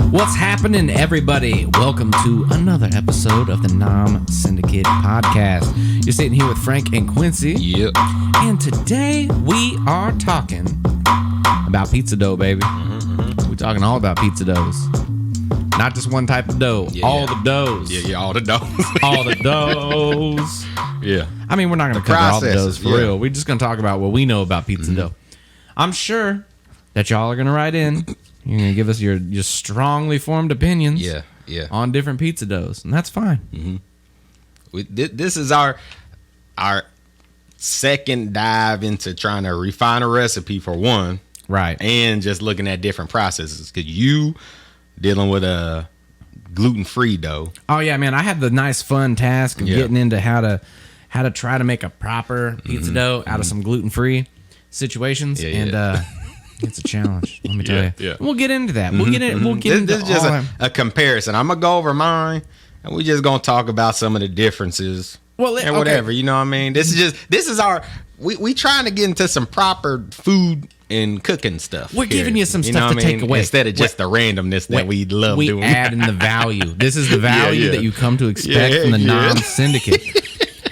What's happening, everybody? Welcome to another episode of the Nom Syndicate podcast. You're sitting here with Frank and Quincy. Yep. And today we are talking about pizza dough, baby. We're talking all about pizza doughs. Not just one type of dough. All the doughs. Yeah, all the doughs. All the doughs. Yeah. I mean, we're not going to cover all the doughs for real. We're just going to talk about what we know about pizza dough. I'm sure that y'all are going to write in. You're going to give us your strongly formed opinions on different pizza doughs, and that's fine. This is our second dive into trying to refine a recipe for one. Right. And just looking at different processes. Because you dealing with a gluten-free dough. Oh, yeah, man. I had the nice, fun task of getting into how to try to make a proper pizza dough out of some gluten-free situations. And it's a challenge, let me tell you. Yeah. We'll get into that. We'll get into this is just a comparison. I'm going to go over mine, and we're just going to talk about some of the differences. And whatever, you know what I mean? This is our, we trying to get into some proper food and cooking stuff. We're giving you some stuff to take away. Instead of just the randomness that we love doing. We add in the value. This is the value that you come to expect from the Nom Syndicate.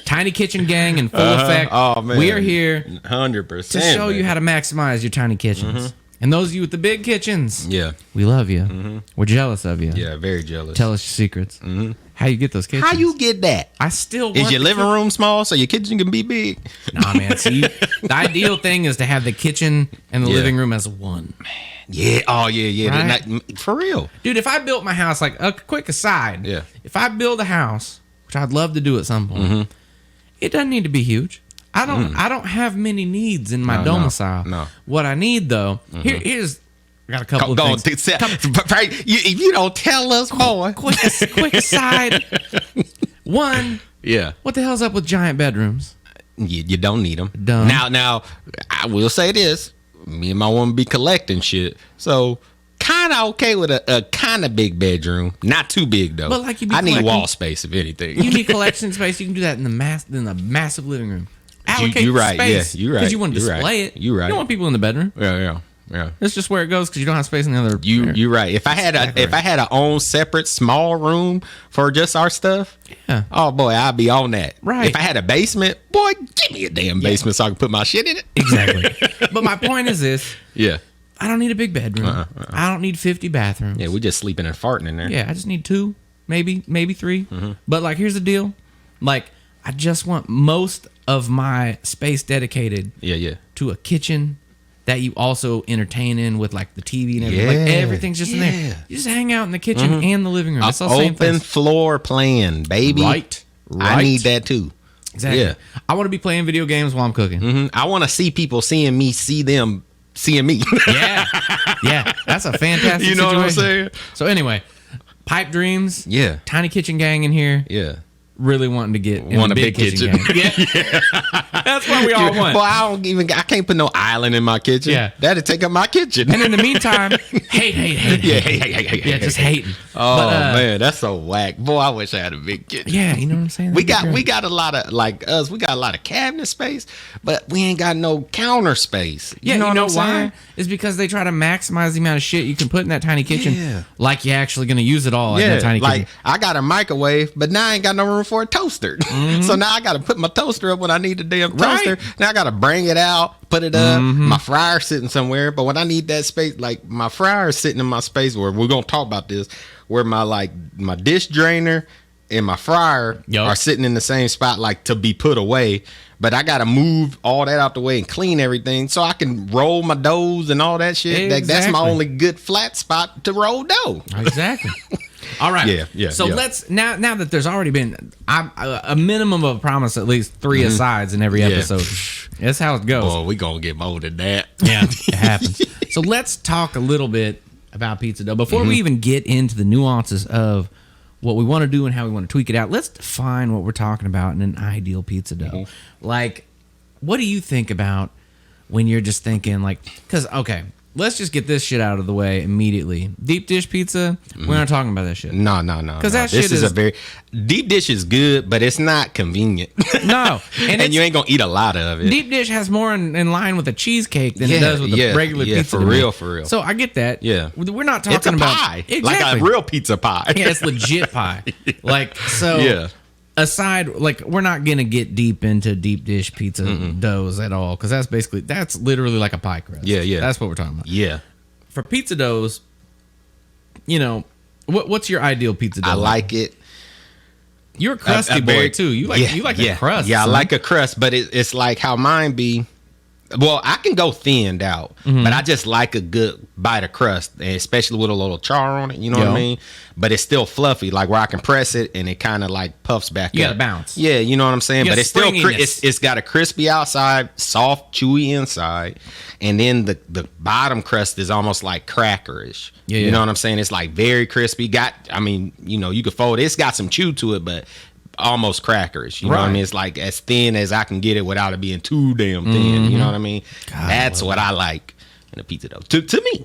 Tiny Kitchen Gang in full effect. Oh, man. We are here 100% to show you how to maximize your tiny kitchens. And those of you with the big kitchens, we love you. We're jealous of you. Yeah, very jealous. Tell us your secrets. How you get those kitchens? How you get that? I still want Is your living room small so your kitchen can be big? Nah, man. See, the ideal thing is to have the kitchen and the living room as one. Yeah. Oh, yeah. Right? For real. Dude, if I built my house, like a quick aside, if I build a house, which I'd love to do at some point, it doesn't need to be huge. I don't have many needs in my domicile. No. What I need, though, here's... I got a couple of things. If you don't tell us more. Quick aside. One. Yeah. What the hell's up with giant bedrooms? You don't need them. Dumb. Now, I will say this. Me and my woman be collecting shit. So, kind of okay with a kind of big bedroom. Not too big, though. But like I need wall space, if anything. You need collection space. You can do that in the massive living room. Allocate you're right. space. Yeah, you're right. Because you want to display it. You're right. You don't want people in the bedroom. Yeah. That's just where it goes because you don't have space in the other. You're right. If I had a own separate small room for just our stuff, oh boy, I'd be on that. Right. If I had a basement, boy, give me a damn basement so I can put my shit in it. Exactly. But my point is this. Yeah. I don't need a big bedroom. I don't need 50 bathrooms. Yeah, we just sleeping and farting in there. Yeah, I just need 2, maybe 3. But like, here's the deal. Like, I just want most of my space dedicated. To a kitchen that you also entertain in with like the TV and everything. Like everything's just in there. You just hang out in the kitchen and the living room. It's all same open floor plan, baby. Right. I need that too. Exactly. Yeah. I want to be playing video games while I'm cooking. I want to see people seeing me, see them seeing me. Yeah. That's a fantastic You know situation. what I'm saying? So anyway, pipe dreams. Yeah. Tiny Kitchen Gang in here. Yeah. Really wanting to get in a big kitchen gang. Yeah. That's what we all want. Well, I can't put no island in my kitchen. Yeah. That'd take up my kitchen. And in the meantime, hate. Yeah, just hating. Oh, man, that's so whack. Boy, I wish I had a big kitchen. Yeah, you know what I'm saying? We got a lot of, like us, we got a lot of cabinet space, but we ain't got no counter space. You know why? It's because they try to maximize the amount of shit you can put in that tiny kitchen like you're actually going to use it all in that tiny kitchen. Like, I got a microwave, but now I ain't got no room for a toaster. So now I got to put my toaster up when I need the damn toaster. Right. Now I got to bring it out, put it up. My fryer's sitting somewhere, but when I need that space, like my fryer's sitting in my space where we're going to talk about this, where my dish drainer and my fryer are sitting in the same spot, like to be put away. But I got to move all that out the way and clean everything so I can roll my doughs and all that shit. Exactly. That's my only good flat spot to roll dough. Exactly. All right. Yeah. So let's now that there's already been a minimum of a promise, at least 3 asides in every episode. That's how it goes. Oh, we gonna get more than that. Yeah, it happens. So let's talk a little bit about pizza dough before we even get into the nuances of what we want to do and how we want to tweak it out. Let's define what we're talking about in an ideal pizza dough. Like, what do you think about when you're just thinking like? Because let's just get this shit out of the way immediately. Deep dish pizza, we're not talking about that shit. No. Because that shit is a very deep dish is good, but it's not convenient. No, and you ain't gonna eat a lot of it. Deep dish has more in line with a cheesecake than it does with a regular pizza. For real. So I get that. Yeah, we're not talking about pie, like a real pizza pie. Yeah, it's legit pie. Like so. Yeah. Aside, like, we're not gonna get deep into deep dish pizza doughs at all, because that's literally like a pie crust. Yeah. That's what we're talking about. Yeah. For pizza doughs, you know, what's your ideal pizza dough? I like it. You're a crusty boy too. You like a crust. Yeah, son. I like a crust, but it's like how mine be. Well, I can go thinned out, but I just like a good bite of crust, and especially with a little char on it. You know what I mean? But it's still fluffy, like where I can press it and it kind of like puffs back up. You gotta bounce. Yeah, you know what I'm saying? But it's still it's got a crispy outside, soft, chewy inside, and then the bottom crust is almost like crackerish. Yeah, you know what I'm saying? It's like very crispy. You could fold it. It's got some chew to it, but almost crackers, you know what I mean? It's like as thin as I can get it without it being too damn thin. You know what I mean? God, that's what I like in a pizza dough. To me.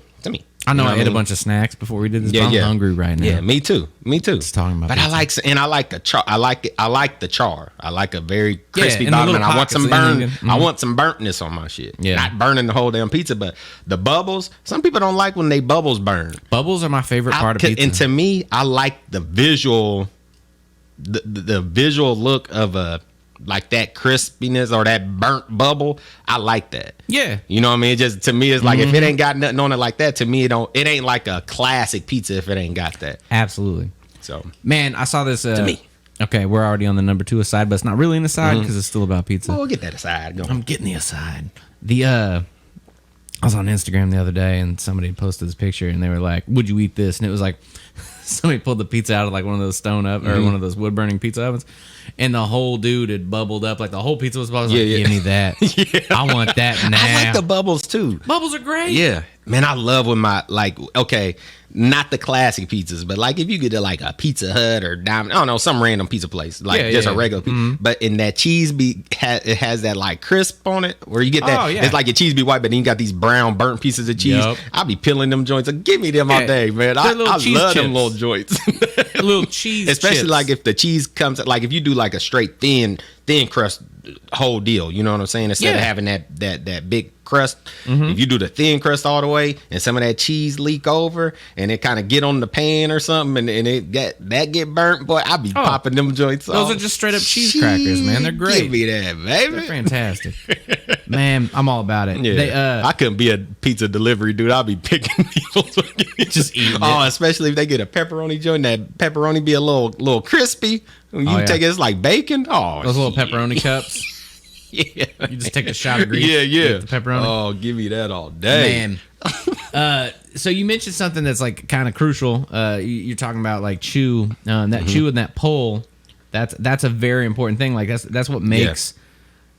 I know I ate a bunch of snacks before we did this. I'm hungry right now. Yeah, me too. Just talking about. But pizza. I like the char. I like the char. I like a very crispy bottom, and I want some burn. I want some burntness on my shit. Yeah, not burning the whole damn pizza, but the bubbles. Some people don't like when they bubbles burn. Bubbles are my favorite part of pizza. And to me, I like the visual. The visual look of like that crispiness or that burnt bubble, I like that. Yeah, you know what I mean. It just to me, it's like if it ain't got nothing on it like that, to me it ain't like a classic pizza if it ain't got that. Absolutely. So man, I saw this. To me, okay, we're already on the number 2 aside, but it's not really an aside because it's still about pizza. Well, we'll get that aside. I'm getting the aside. I was on Instagram the other day and somebody posted this picture and they were like, "Would you eat this?" And it was like. Somebody pulled the pizza out of like one of those stone up or one of those wood burning pizza ovens, and the whole dude had bubbled up. Like the whole pizza was bubbled. Give me that. I want that now. I like the bubbles too. Bubbles are great. Yeah, man, I love when not the classic pizzas, but like if you get to like a Pizza Hut or Diamond, I don't know, some random pizza place, like a regular pizza, but in that cheese it has that like crisp on it where you get that. It's like your cheese be white, but then you got these brown burnt pieces of cheese. I'll be peeling them joints. Like, give me them all day, man. I love chips. Them little joints. Little cheese, especially chips. Like if the cheese comes, like if you do like a straight thin crust whole deal, you know what I'm saying? Instead of having that big crust, if you do the thin crust all the way and some of that cheese leak over and it kind of get on the pan or something and it get burnt, boy, I be popping them joints off. Those are just straight up cheese crackers, man. They're great. Give me that, baby. They're fantastic. Man, I'm all about it. Yeah. I couldn't be a pizza delivery dude. I'll be picking people just eating especially if they get a pepperoni joint, that pepperoni be a little crispy. When you take it, it's like bacon. Those little pepperoni cups. You just take a shot of grease. Yeah. The pepperoni. Oh, give me that all day, man. So you mentioned something that's like kind of crucial. You're talking about like chew, that chew and that pull. That's a very important thing. Like that's what makes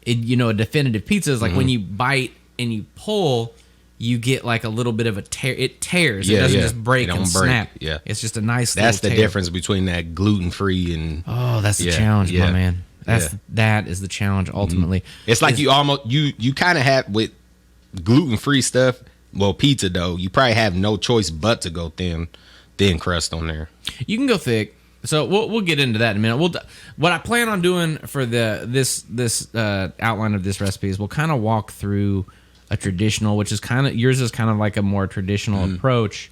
it. You know, a definitive pizza is like when you bite and you pull. You get like a little bit of a tear. It tears. It doesn't just break and snap. Yeah, it's just a nice. That's the tear. Difference between that gluten-free and. Oh, that's the challenge, my man. That is the challenge ultimately. It's like you almost you kind of have with gluten-free stuff. Well, pizza dough, you probably have no choice but to go thin crust on there. You can go thick. So we'll get into that in a minute. What I plan on doing for this outline of this recipe is we'll kind of walk through a traditional, which is kind of yours is kind of like a more traditional approach,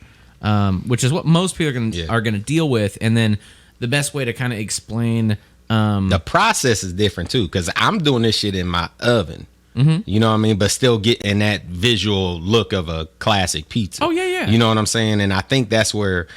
which is what most people are gonna deal with, and then the best way to kind of explain the process is different too, because I'm doing this shit in my oven. You know what I mean, but still getting that visual look of a classic pizza. Oh yeah. You know what I'm saying, and I think that's where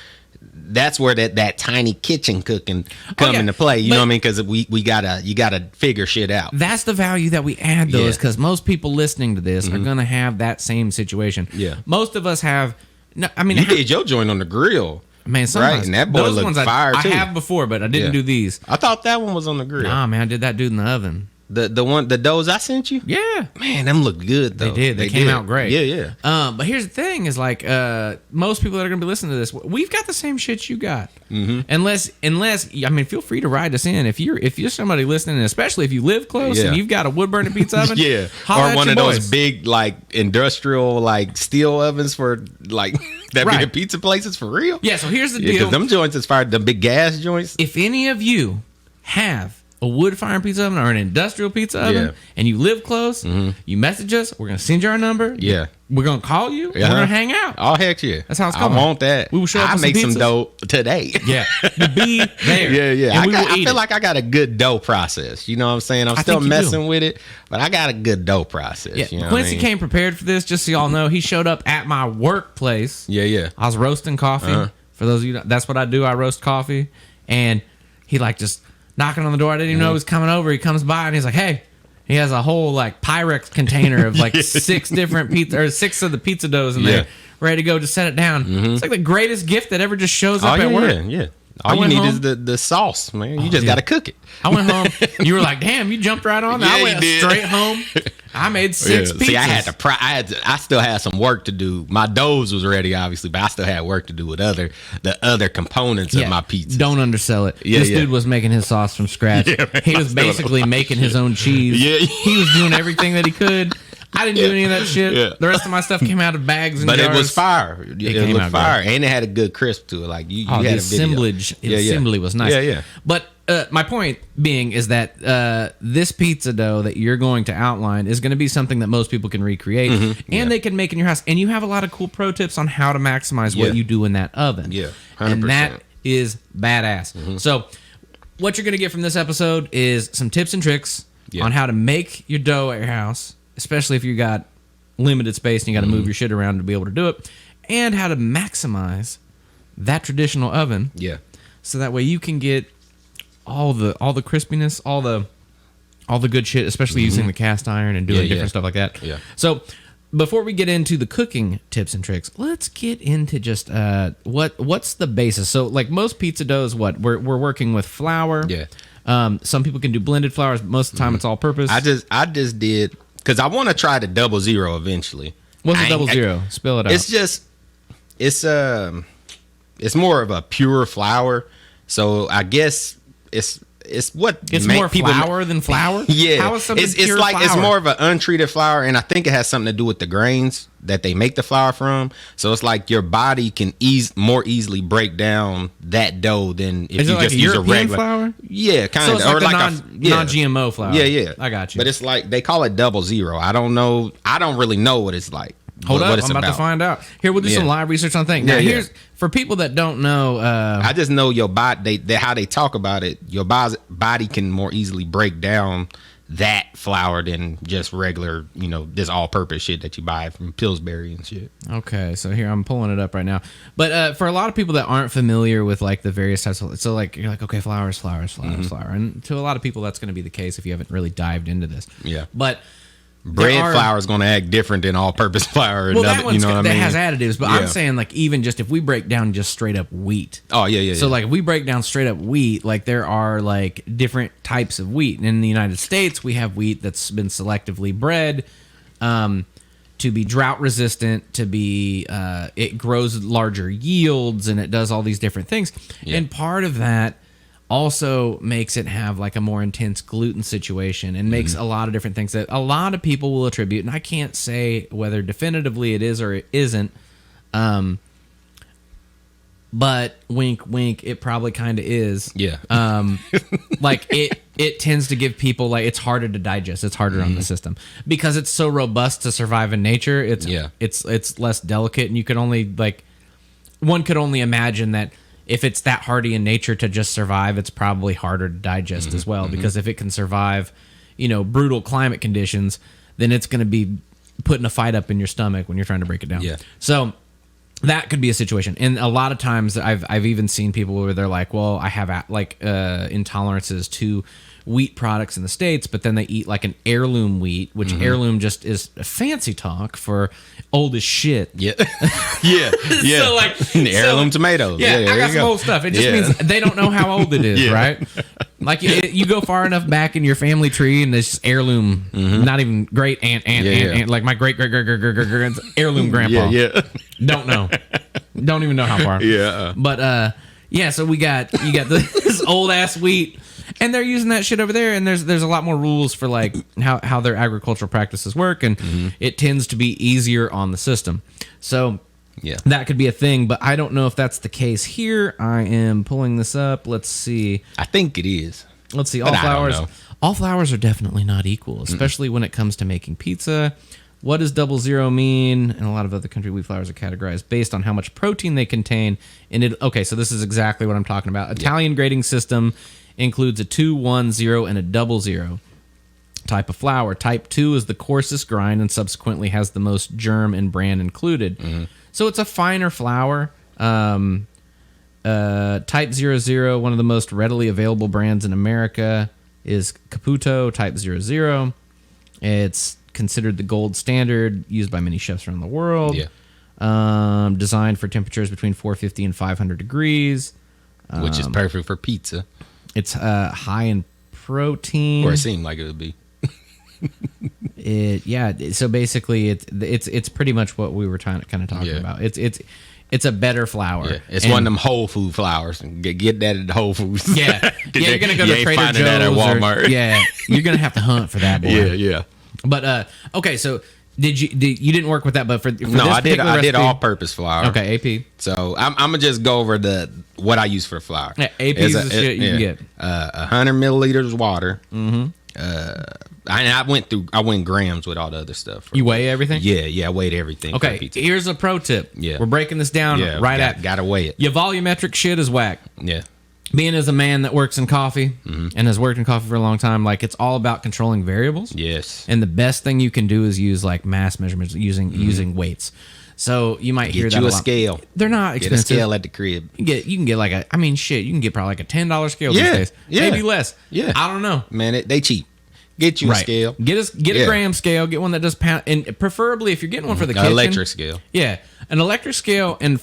that tiny kitchen cooking come into play. You know what I mean? Because you gotta figure shit out. That's the value that we add, though, is because most people listening to this are gonna have that same situation. Yeah, most of us have. No, I mean, you did your joint on the grill, man. Sometimes, right? And that boy looked fire too. I have before, but I didn't do these. I thought that one was on the grill. Nah, man, I did that dude in the oven. The doughs I sent you? Yeah. Man, them look good though. They did. They came out great. Yeah. But here's the thing is like most people that are going to be listening to this, we've got the same shit you got. Mm-hmm. Unless I mean, feel free to write us in if you're somebody listening, and especially if you live close and you've got a wood burning pizza oven. Yeah. Or one of those big like industrial like steel ovens for like that be the pizza places for real. Yeah, so here's the deal. Because them joints as far as the big gas joints. If any of you have a wood firing pizza oven or an industrial pizza oven and you live close, you message us, we're going to send you our number. Yeah. We're going to call you. We're going to hang out. Oh, heck yeah. That's how it's going. I want that. We will show up I make some dough today. Yeah. To be there. Yeah. I feel like I got a good dough process. You know what I'm saying? I'm still messing with it, but I got a good dough process. Yeah. You know Quincy came prepared for this, just so y'all know. He showed up at my workplace. Yeah. I was roasting coffee. For those of you, that's what I do. I roast coffee. And he like just knocking on the door. I didn't even know he was coming over. He comes by and he's like, hey. He has a whole like Pyrex container of like 6 different pizza or 6 of the pizza doughs in there, ready to go to set it down. It's like the greatest gift that ever just shows up at work. Yeah. All you need is the sauce, man. You just got to cook it. I went home. You were like, damn, you jumped right on. I went straight home. I made 6 pizzas. See, I still had some work to do. My doughs was ready, obviously, but I still had work to do with the other components of my pizza. Don't undersell it. This dude was making his sauce from scratch. He was basically making his own cheese. He was doing everything that he could. I didn't do any of that shit. The rest of my stuff came out of bags and jars. But it was fire. It was fire. And it had a good crisp to it. Like you had the a assemblage. The assembly was nice. Yeah. But my point being is that this pizza dough that you're going to outline is going to be something that most people can recreate and they can make in your house. And you have a lot of cool pro tips on how to maximize what you do in that oven. Yeah, 100%. And that is badass. So what you're going to get from this episode is some tips and tricks on how to make your dough at your house, especially if you got limited space and you got to move your shit around to be able to do it, and how to maximize that traditional oven. Yeah. So that way you can get all the crispiness, all the good shit, especially using the cast iron and doing different stuff like that. Yeah. So before we get into the cooking tips and tricks, let's get into just what's the basis. So like most pizza doughs, we're working with flour. Yeah. Some people can do blended flours. Most of the time, it's all purpose. I just did because I want to try the 00 eventually. What's the 00? Spill it out. It's more of a pure flour. So I guess it's more flour than flour. Yeah, how is something pure like flour? It's more of an untreated flour, and I think it has something to do with the grains that they make the flour from. So it's like your body can more easily break down that dough than if you just use a regular flour. Yeah, kind of, or like non-GMO flour. Yeah, I got you. But it's like they call it 00. I don't know. I don't really know what it's like. Hold up, I'm about to find out. Here, we'll do some live research on things. Now, here's for people that don't know. I just know your body. How they talk about it. Your body can more easily break down that flour than just regular, this all-purpose shit that you buy from Pillsbury and shit. Okay, so here I'm pulling it up right now. But for a lot of people that aren't familiar with like the various types of, so like you're like, okay, flour is flour, and to a lot of people that's going to be the case if you haven't really dived into this. Yeah, but. Bread flour is going to act different than all-purpose flour. Well, that one's that has additives, but I'm saying like even just if we break down just straight up wheat. Oh yeah. So like if we break down straight up wheat, like there are like different types of wheat. And in the United States, we have wheat that's been selectively bred to be drought resistant, to be it grows larger yields, and it does all these different things. Yeah. And part of that also makes it have like a more intense gluten situation and makes a lot of different things that a lot of people will attribute, and I can't say whether definitively it is or it isn't, but wink wink, it probably kind of is. Like it tends to give people like it's harder to digest, it's harder on the system because it's so robust to survive in nature. It's less delicate, and you could only one could only imagine that if it's that hardy in nature to just survive, it's probably harder to digest as well. Because if it can survive, brutal climate conditions, then it's going to be putting a fight up in your stomach when you're trying to break it down. Yeah. So that could be a situation. And a lot of times I've even seen people where they're like, well, I have intolerances to wheat products in the States, but then they eat like an heirloom wheat, which heirloom just is a fancy talk for old as shit. Yeah. Yeah. Yeah. So like heirloom tomatoes. Yeah, I got some old stuff. It just means they don't know how old it is, right? Like you go far enough back in your family tree and it's just heirloom, not even great aunt, like my great heirloom grandpa. Yeah. Don't know. Don't even know how far. Yeah. But so you got this old ass wheat, and they're using that shit over there, and there's a lot more rules for like how their agricultural practices work, and it tends to be easier on the system. So that could be a thing, but I don't know if that's the case here. I am pulling this up. Let's see. I think it is. Let's see. All flours are definitely not equal, especially when it comes to making pizza. What does 00 mean? And a lot of other country wheat flours are categorized based on how much protein they contain. Okay, so this is exactly what I'm talking about. Italian grading system includes a 2, 1, 0, and a 00 type of flour. Type 2 is the coarsest grind and subsequently has the most germ and bran included. So it's a finer flour. Type 00, one of the most readily available brands in America, is Caputo Type 00. It's considered the gold standard, used by many chefs around the world. Designed for temperatures between 450 and 500 degrees. Which is perfect for pizza. It's high in protein. Or it seemed like it would be. So basically it's pretty much what we were kind of talking about. It's a better flour. Yeah. It's one of them Whole Food flours. Get that at Whole Foods. Yeah. You're gonna go to Trader Joe's that at Walmart. You're gonna have to hunt for that, boy. Yeah. But okay, so you didn't work with that, but for this I did all-purpose flour. Okay, AP. So I'm gonna just go over what I use for the flour. Yeah, AP is the shit you can get. 100 milliliters water. I went grams with all the other stuff. You weigh everything? Yeah, I weighed everything. Okay, here's a pro tip. Yeah, we're breaking this down gotta weigh it. Your volumetric shit is whack. Yeah. Being as a man that works in coffee and has worked in coffee for a long time, like it's all about controlling variables. Yes. And the best thing you can do is use like mass measurements using weights. So you might hear that a scale. They're not expensive. Get a scale at the crib. You can get like you can get probably like a $10 scale these days. Yeah. Maybe less. Yeah. I don't know. Man, they cheap. Get you a scale. Get a gram scale. Get one that does pound, and preferably if you're getting one for the kitchen, electric scale. Yeah, an electric scale, and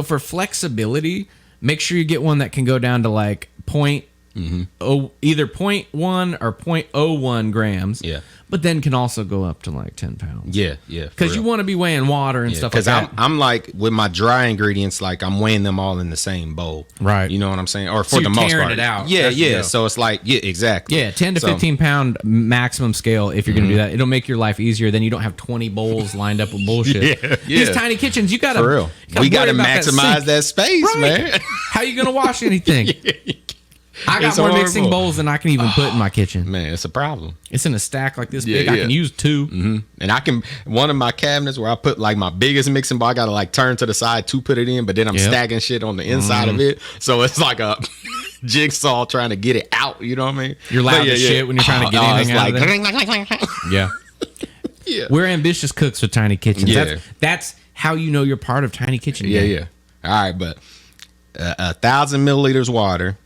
for flexibility, make sure you get one that can go down to like either 0.1 or 0.01 grams. Yeah. But then can also go up to like 10 pounds. Yeah. Because you want to be weighing water and stuff like that. Because I'm like, with my dry ingredients, like I'm weighing them all in the same bowl. Right. You know what I'm saying? Or for the most part. It out. Yeah. So it's like, exactly. Yeah, 10 to 15 pound maximum scale if you're going to do that. It'll make your life easier. Then you don't have 20 bowls lined up with bullshit. These tiny kitchens, you got to. For real. We got to maximize that space, man. How you going to wash anything? I got more mixing bowls than I can even put in my kitchen. Man, it's a problem. It's in a stack like this big. I can use 2. And one of my cabinets where I put like my biggest mixing bowl, I got to like turn to the side to put it in, but then I'm stacking shit on the inside of it. So it's like a jigsaw trying to get it out. You know what I mean? You're loud as shit when you're trying to get anything out of there. Yeah. We're ambitious cooks with tiny kitchens. That's how you know you're part of tiny kitchen. Yeah. All right, but 1,000 milliliters water,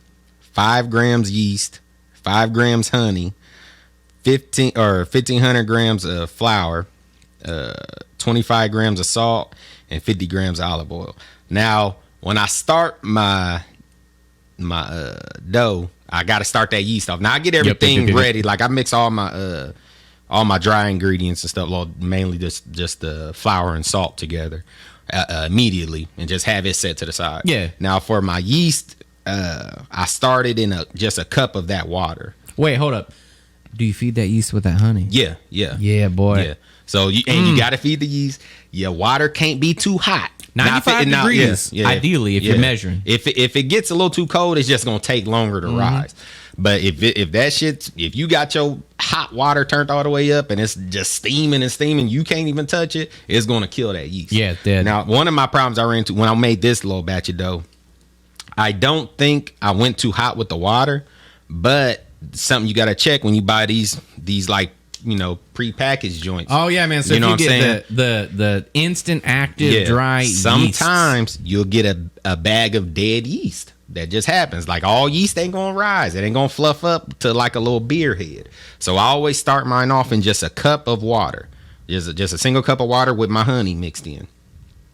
5 grams yeast, 5 grams honey, 1,500 grams of flour, 25 grams of salt, and 50 grams of olive oil. Now, when I start my dough, I got to start that yeast off. Now I get everything ready. Like I mix all my dry ingredients and stuff. Well, mainly just the flour and salt together immediately, and just have it set to the side. Yeah. Now for my yeast, I started in just a cup of that water. Wait, hold up. Do you feed that yeast with that honey? Yeah, boy. Yeah. So you got to feed the yeast. Your water can't be too hot. 95 degrees, ideally, if you're measuring. If it gets a little too cold, it's just gonna take longer to rise. But if you got your hot water turned all the way up and it's just steaming, you can't even touch it, it's gonna kill that yeast. Yeah, it's dead. Now, one of my problems I ran into when I made this little batch of dough, I don't think I went too hot with the water, but something you gotta check when you buy these like, prepackaged joints. Oh yeah, man. So if you get the instant active dry yeast, sometimes you'll get a bag of dead yeast. That just happens. Like all yeast ain't gonna rise. It ain't gonna fluff up to like a little beer head. So I always start mine off in just a cup of water. Just a single cup of water with my honey mixed in.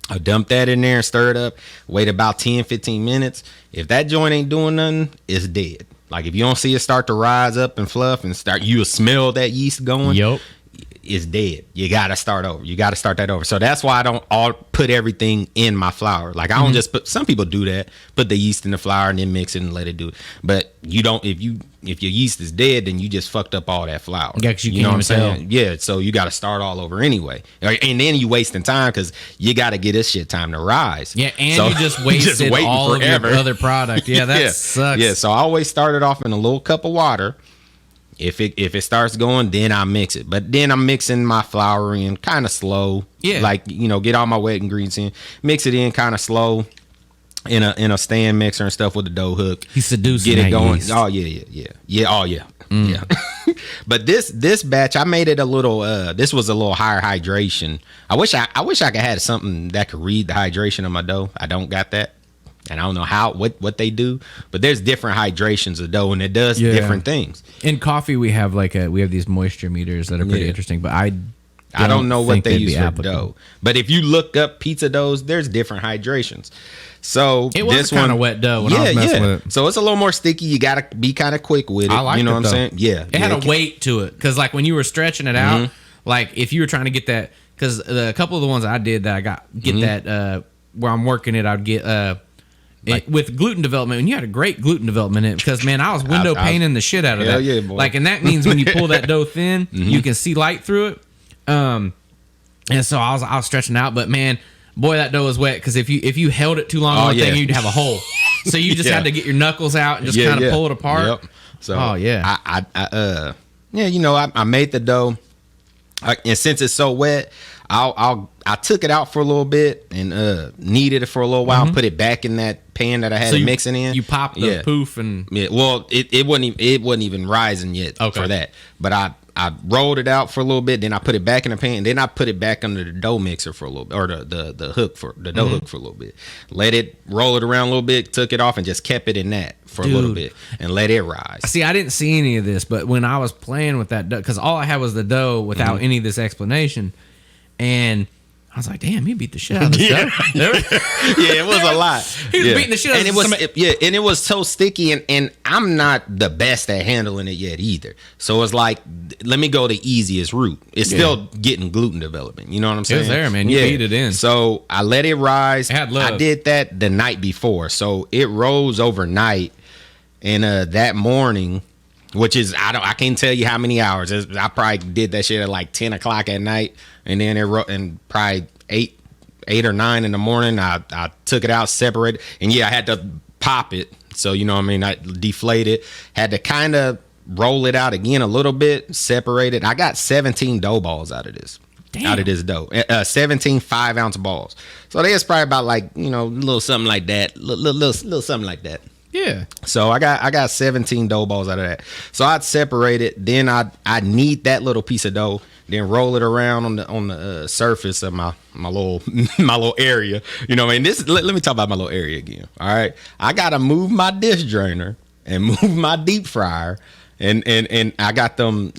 I dump that in there and stir it up. Wait about 10, 15 minutes. If that joint ain't doing nothing, it's dead. Like if you don't see it start to rise up and fluff and you'll smell that yeast going. Yep. It's dead. You gotta start over. You gotta start that over. So that's why I don't all put everything in my flour. Like I don't just put. Some people do that. Put the yeast in the flour and then mix it and let it do it. But you don't. If your yeast is dead, then you just fucked up all that flour. Yeah, you know what I'm saying? Yeah. So you gotta start all over anyway. And then you wasting time because you gotta get this shit time to rise. Yeah, and so, you just wasted all forever. Of your other product. Yeah, that sucks. Yeah. So I always start it off in a little cup of water. If it starts going, then I mix it. But then I'm mixing my flour in kind of slow. Yeah. Like, get all my wet ingredients in. Mix it in kind of slow in a stand mixer and stuff with the dough hook. He's seducing Get it going. Yeast. Oh, yeah. Yeah, oh, yeah. Yeah. But this batch, I made it a little, this was a little higher hydration. I wish I could have something that could read the hydration of my dough. I don't got that. And I don't know what they do, but there's different hydrations of dough, and it does different things. In coffee, we have these moisture meters that are pretty interesting, but I don't know what they use for dough. But if you look up pizza doughs, there's different hydrations. So it was kind of wet dough when I was messing with it. So it's a little more sticky. You gotta be kind of quick with it. I like you know it, what I'm saying? Yeah. It had a weight to it because like when you were stretching it out, like if you were trying to get that, because a couple of the ones I did that I get that where I'm working it, I'd get with gluten development, and you had a great gluten development in it because, man, I was window painting the shit out of that. Yeah, boy. Like, and that means when you pull that dough thin, you can see light through it. And so I was stretching out, but man, boy, that dough was wet because if you held it too long on the thing, you'd have a hole. So you just had to get your knuckles out and just kind of pull it apart. Yep. So I made the dough, and since it's so wet, I took it out for a little bit and kneaded it for a little while and put it back in that pan that I had it mixing in. You popped the poof and well, it wasn't even rising yet for that. But I rolled it out for a little bit, then I put it back in the pan, and then I put it back under the dough mixer for a little bit, or the hook for the dough hook for a little bit. Let it roll it around a little bit, took it off, and just kept it in that for a little bit and let it rise. See, I didn't see any of this, but when I was playing with that dough, because all I had was the dough without any of this explanation, and I was like, damn, he beat the shit out of this dough. It was a lot. He was beating the shit out of this. And it was so sticky, and I'm not the best at handling it yet either. So it's like, let me go the easiest route. It's still getting gluten development. You know what I'm saying? It was there, man. You beat it in. So I let it rise. I did that the night before. So it rose overnight. And that morning, which is, I can't tell you how many hours. I probably did that shit at like 10 o'clock at night. And then and probably 8 or 9 in the morning, I took it out, separated. And I had to pop it. So, you know what I mean? I deflate it. Had to kind of roll it out again a little bit, separate it. I got 17 dough balls out of this. Damn. Out of this dough. 17 5-ounce balls. So there's probably about like, a little something like that. Little something like that. Yeah. So I got 17 dough balls out of that. So I'd separate it. Then I'd knead that little piece of dough. Then roll it around on the surface of my little my little area. You know what I mean? Let me talk about my little area again. All right. I gotta move my dish drainer and move my deep fryer. And I got them,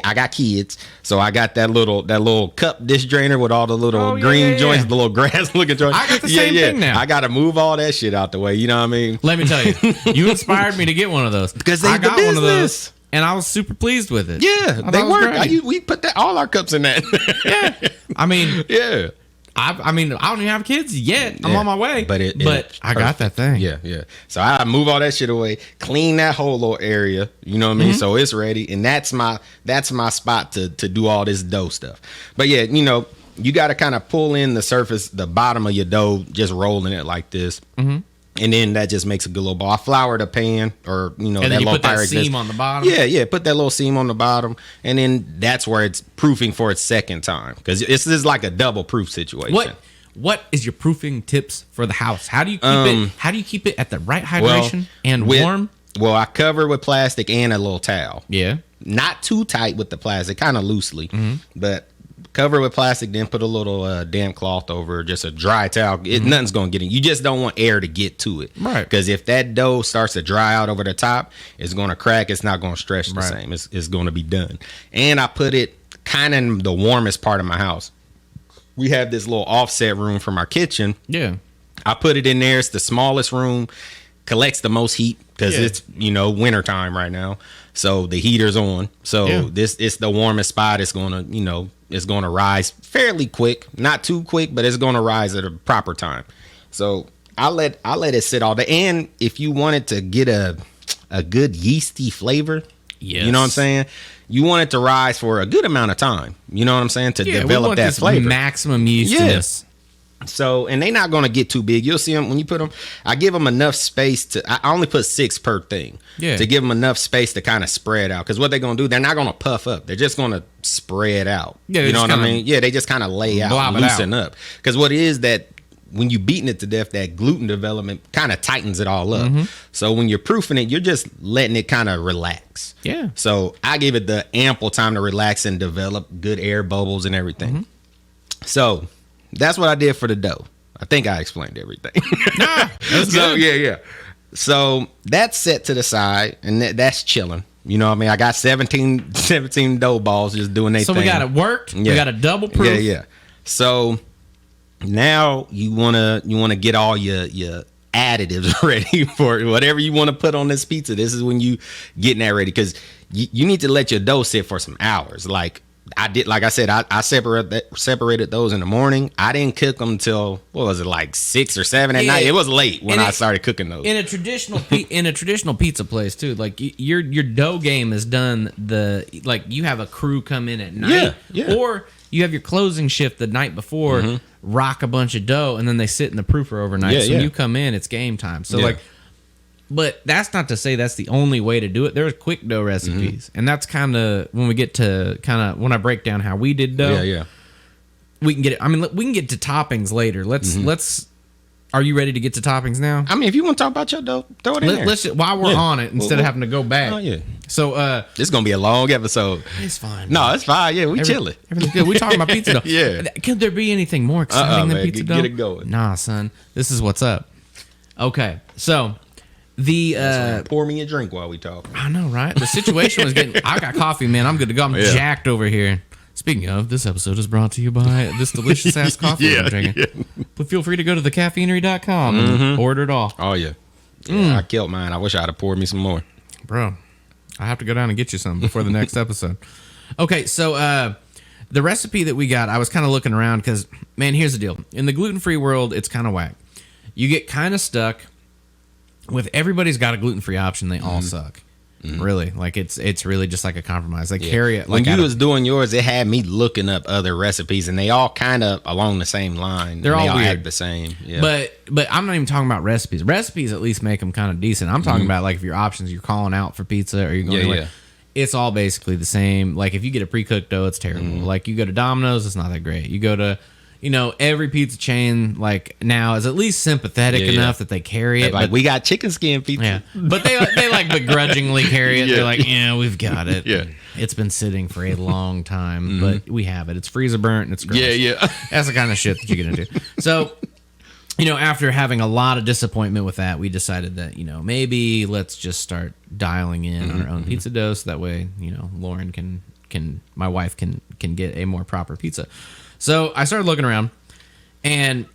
I got kids, so I got that little cup dish drainer with all the little green joints, the little grass looking joints. I got the same thing now. I got to move all that shit out the way. You know what I mean? Let me tell you, you inspired me to get one of those because I got one of those, and I was super pleased with it. Yeah, they work. We put all our cups in that. Yeah, I mean, yeah. I mean, I don't even have kids yet. I'm on my way. But I got that thing. Yeah. So I move all that shit away, clean that whole little area. You know what I mean? So it's ready, and that's my spot to do all this dough stuff. But you got to kind of pull in the surface, the bottom of your dough, just rolling it like this. And then that just makes a good little ball. I flour the pan, or and that then you little put that seam on the bottom. Yeah. Put that little seam on the bottom, and then that's where it's proofing for its second time, because this is like a double proof situation. What is your proofing tips for the house? How do you keep it? How do you keep it at the right hydration and warm? Well, I cover it with plastic and a little towel. Yeah, not too tight with the plastic, kind of loosely, but Cover it with plastic, then put a little damp cloth over, just a dry towel. Nothing's gonna get in. You just don't want air to get to it, right? Because if that dough starts to dry out over the top, it's gonna crack. It's not gonna stretch the same. It's gonna be done. And I put it kind of in the warmest part of my house. We have this little offset room from our kitchen. Yeah, I put it in there. It's the smallest room, collects the most heat because it's wintertime right now. So the heater's on. So it's the warmest spot. It's gonna it's gonna rise fairly quick, not too quick, but it's gonna rise at a proper time. So I let it sit all day. And if you wanted to get a good yeasty flavor, you know what I'm saying, you want it to rise for a good amount of time. You know what I'm saying, to develop that flavor, maximum yeastiness. So, and they not going to get too big. You'll see them when you put them. I give them enough space I only put 6 per thing to give them enough space to kind of spread out. Because what they're going to do, they're not going to puff up. They're just going to spread out. Yeah, you know what I mean? Yeah, they just kind of lay out, loosen up. Because what it is that when you're beating it to death, that gluten development kind of tightens it all up. So when you're proofing it, you're just letting it kind of relax. Yeah. So I give it the ample time to relax and develop good air bubbles and everything. So that's what I did for the dough. I think I explained everything. That's so good. Yeah. So that's set to the side, and that's chilling. You know what I mean? I got 17 dough balls just doing their thing. So we got it worked. Yeah. We got a double proof. Yeah. So now you wanna get all your additives ready for whatever you want to put on this pizza. This is when you getting that ready, because you need to let your dough sit for some hours. Like I did, like I said, I separated those in the morning. I didn't cook them till, what was it, like 6 or 7 at night. It was late when I started cooking those. In a traditional pizza place too, like your dough game is done. You have a crew come in at night, or you have your closing shift the night before, rock a bunch of dough, and then they sit in the proofer overnight. So when you come in, it's game time. So but that's not to say that's the only way to do it. There's quick dough recipes, and that's kind of when we get to when I break down how we did dough. We can get it. I mean, we can get to toppings later. Let's. Are you ready to get to toppings now? I mean, if you want to talk about your dough, throw it in there. Let's while we're on it, instead of having to go back. Oh yeah. So this is gonna be a long episode. It's fine. No, it's fine. Yeah, we chilling. Everything's good. We talking about pizza dough. Yeah. Could there be anything more exciting than pizza dough? Get it going. Nah, son. This is what's up. Okay, so. Pour me a drink while we talk. I know, right? The situation was getting. I got coffee, man. I'm good to go. I'm jacked over here. Speaking of, this episode is brought to you by this delicious ass coffee I'm drinking. But feel free to go to thecaffeinery.com and order it all. Oh yeah, I killed mine. I wish I'd have poured me some more, bro. I have to go down and get you some before the next episode. Okay, so the recipe that we got, I was kind of looking around because, man, here's the deal. In the gluten-free world, it's kind of whack. You get kind of stuck with everybody's got a gluten-free option. They all suck. Really, like it's really just like a compromise. They carry it. Like when you was doing yours, it had me looking up other recipes, and they all kind of along the same line. They're all weird. Act the same. Yeah. But I'm not even talking about recipes. Recipes at least make them kind of decent. I'm talking about like if your options, you're calling out for pizza or you're going it's all basically the same. Like if you get a pre-cooked dough, it's terrible. Like you go to Domino's, it's not that great. You go to every pizza chain like now is at least sympathetic enough that they carry it. Like we got chicken skin pizza. Yeah. But they like begrudgingly carry it. They're like, we've got it. Yeah. It's been sitting for a long time, but we have it. It's freezer burnt and it's gross. Yeah. That's the kind of shit that you get into. So, after having a lot of disappointment with that, we decided that, maybe let's just start dialing in on our own pizza dough so that way, Lauren can my wife can get a more proper pizza. So I started looking around, and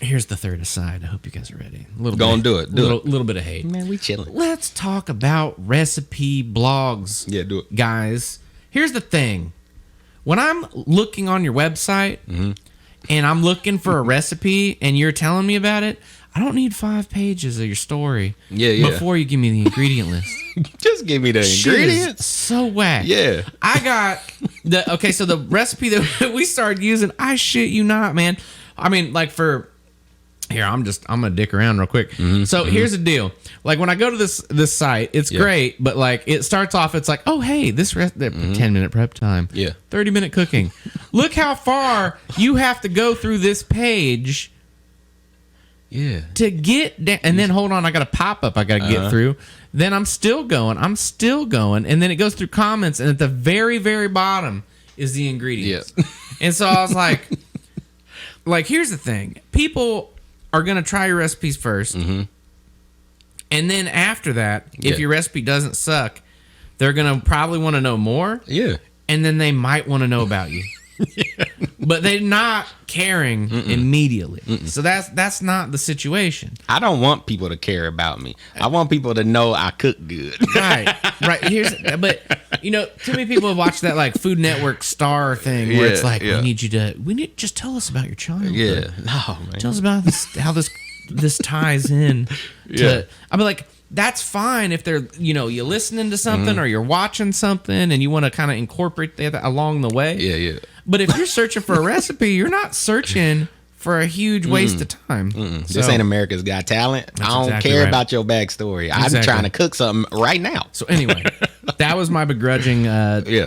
here's the third aside. I hope you guys are ready. Go and do it. A little bit of hate. Man, we chilling. Let's talk about recipe blogs. Yeah, do it. Guys, here's the thing. When I'm looking on your website, and I'm looking for a recipe, and you're telling me about it, I don't need 5 pages of your story before you give me the ingredient list. Just give me the ingredients. So whack. Yeah. I got so the recipe that we started using, I shit you not, man. I mean, like I'm gonna dick around real quick. So here's the deal. Like when I go to this site, it's great, but like it starts off, it's like, oh hey, this 10-minute prep time. 30-minute cooking. Look how far you have to go through this page. To get down, and then hold on, I got a pop up I got to get through. Then I'm still going, and then it goes through comments, and at the very, very bottom, is the ingredients. Yeah. And so I was like, here's the thing. People are going to try your recipes first. Mm-hmm. And then after that, if your recipe doesn't suck, they're going to probably want to know more. Yeah. And then they might want to know about you. Yeah. But they're not caring immediately. So that's not the situation. I don't want people to care about me. I want people to know I cook good. Right. But too many people have watched that like Food Network star thing where it's like, we need just tell us about your childhood. Yeah. No, man. Tell us about how this ties in to, I mean, like, that's fine if they're, you're listening to something or you're watching something and you want to kind of incorporate that along the way. Yeah. But if you're searching for a recipe, you're not searching for a huge waste of time. So, this ain't America's Got Talent. I don't care about your backstory. I'm trying to cook something right now. So anyway, that was my begrudging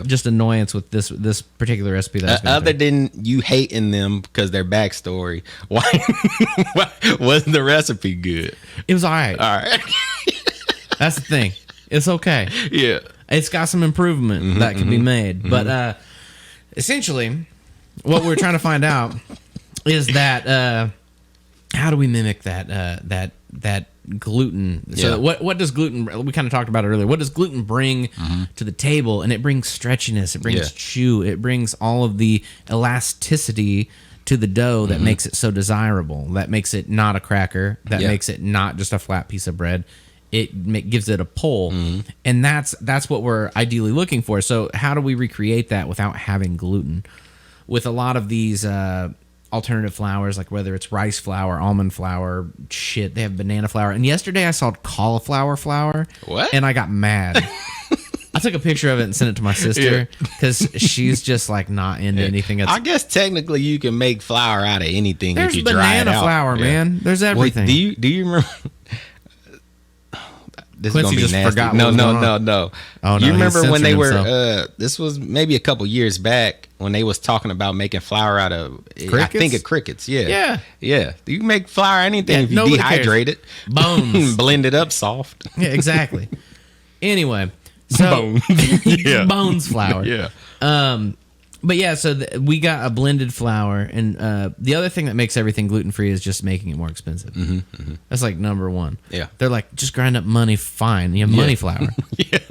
just annoyance with this particular recipe. Other than you hating them because their backstory, why wasn't the recipe good? It was all right. All right. That's the thing. It's okay. Yeah. It's got some improvement that can be made. But essentially, what we're trying to find out is that how do we mimic that gluten? So what does gluten? We kind of talked about it earlier. What does gluten bring to the table? And it brings stretchiness. It brings chew. It brings all of the elasticity to the dough that makes it so desirable. That makes it not a cracker. That makes it not just a flat piece of bread. It gives it a pull, and that's what we're ideally looking for. So how do we recreate that without having gluten? With a lot of these alternative flours, like whether it's rice flour, almond flour, they have banana flour. And yesterday I saw cauliflower flour. What? And I got mad. I took a picture of it and sent it to my sister because she's just like not into anything. I guess technically you can make flour out of anything if you dry it out. There's banana flour, man. There's everything. Wait, do you remember? This Quincy is gonna be nasty. No. Oh, no. You remember when they were? This was maybe a couple years back when they was talking about making flour out of. Crickets? I think of crickets. Yeah. You can make flour anything if you dehydrate it, bones, blend it up soft. Yeah, exactly. Anyway, so bones flour. Yeah. But yeah, so we got a blended flour, and the other thing that makes everything gluten-free is just making it more expensive. That's like number one. Yeah. They're like, just grind up money, fine. You have money flour.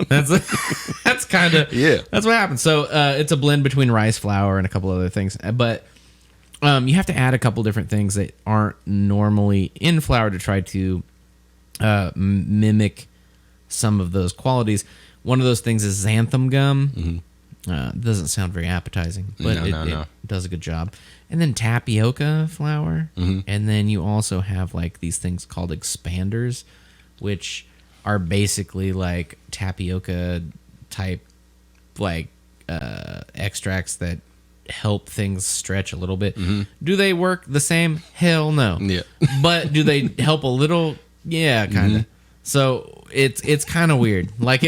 That's kind of, that's what happens. So it's a blend between rice flour and a couple other things. But you have to add a couple different things that aren't normally in flour to try to mimic some of those qualities. One of those things is xanthan gum. Doesn't sound very appetizing, but it does a good job. And then tapioca flour. And then you also have like these things called expanders, which are basically like tapioca type like extracts that help things stretch a little bit. Do they work the same? Hell no. Yeah. But do they help a little? Yeah, kind of. So it's kind of weird. Like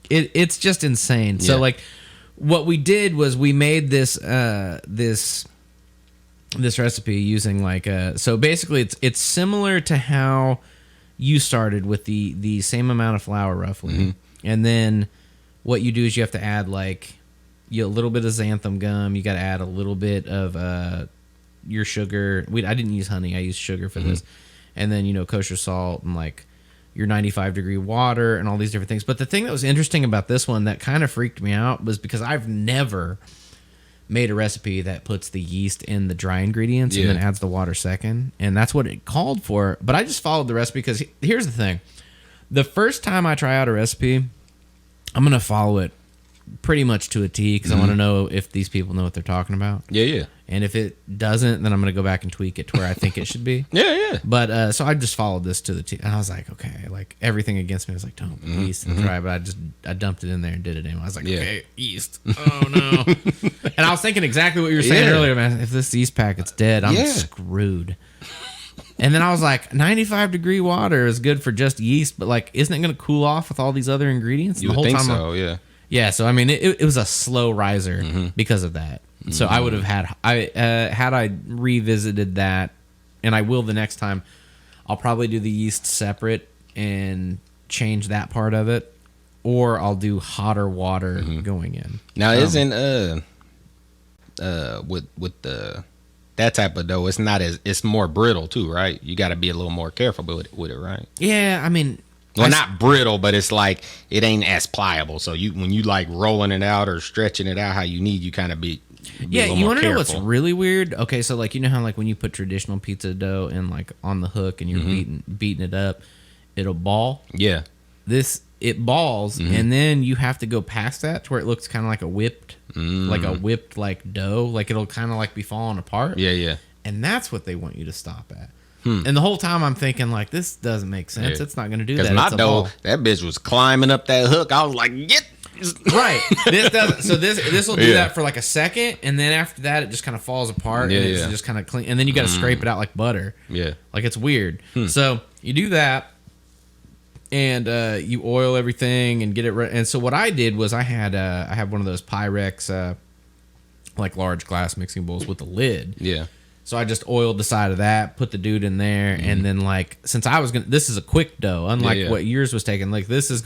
it's just insane. So like what we did was we made this recipe using like so basically it's similar to how you started with the same amount of flour roughly. And then what you do is you have to add like a little bit of xanthan gum, you got to add a little bit of your sugar. I didn't use honey, I used sugar for this. And then kosher salt and like your 95-degree water and all these different things. But the thing that was interesting about this one that kind of freaked me out was because I've never made a recipe that puts the yeast in the dry ingredients and then adds the water second. And that's what it called for. But I just followed the recipe because here's the thing. The first time I try out a recipe, I'm going to follow it pretty much to a T because I want to know if these people know what they're talking about. Yeah. And if it doesn't, then I'm going to go back and tweak it to where I think it should be. Yeah. But so I just followed this to the T. And I was like, okay, like everything against me was like, don't yeast and dry. But I dumped it in there and did it anyway. I was like, okay, yeast. Oh, no. And I was thinking exactly what you were saying earlier, man. If this yeast packet's dead, I'm screwed. And then I was like, 95-degree water is good for just yeast. But like, isn't it going to cool off with all these other ingredients? You would think so, yeah. Yeah, so I mean, it was a slow riser because of that. So I would have had I revisited that, and I will the next time. I'll probably do the yeast separate and change that part of it, or I'll do hotter water going in. Now, isn't with the that type of dough, it's more brittle too, right? You got to be a little more careful with it, right? Yeah, I mean, well, not brittle, but it's like it ain't as pliable. So when you like rolling it out or stretching it out how you need, you kind of be yeah. A You want to know what's really weird? Okay, so like you know how like when you put traditional pizza dough in like on the hook and you're beating it up, it'll ball. Yeah. It balls, and then you have to go past that to where it looks kind of like a whipped like dough, like it'll kind of like be falling apart. Yeah, yeah. And that's what they want you to stop at. And the whole time I'm thinking like this doesn't make sense. Yeah. It's not going to do that. Because my dough, that bitch was climbing up that hook. I was like, get right. This doesn't. So this will do that for like a second, and then after that it just kind of falls apart. And it's just kind of clean, and then you got to scrape it out like butter. Yeah, like it's weird. So you do that. And you oil everything and get it ready. And so what I did was I have one of those Pyrex like large glass mixing bowls with a lid. Yeah. So I just oiled the side of that, put the dude in there, and then like since this is a quick dough, unlike what yours was taking. Like I was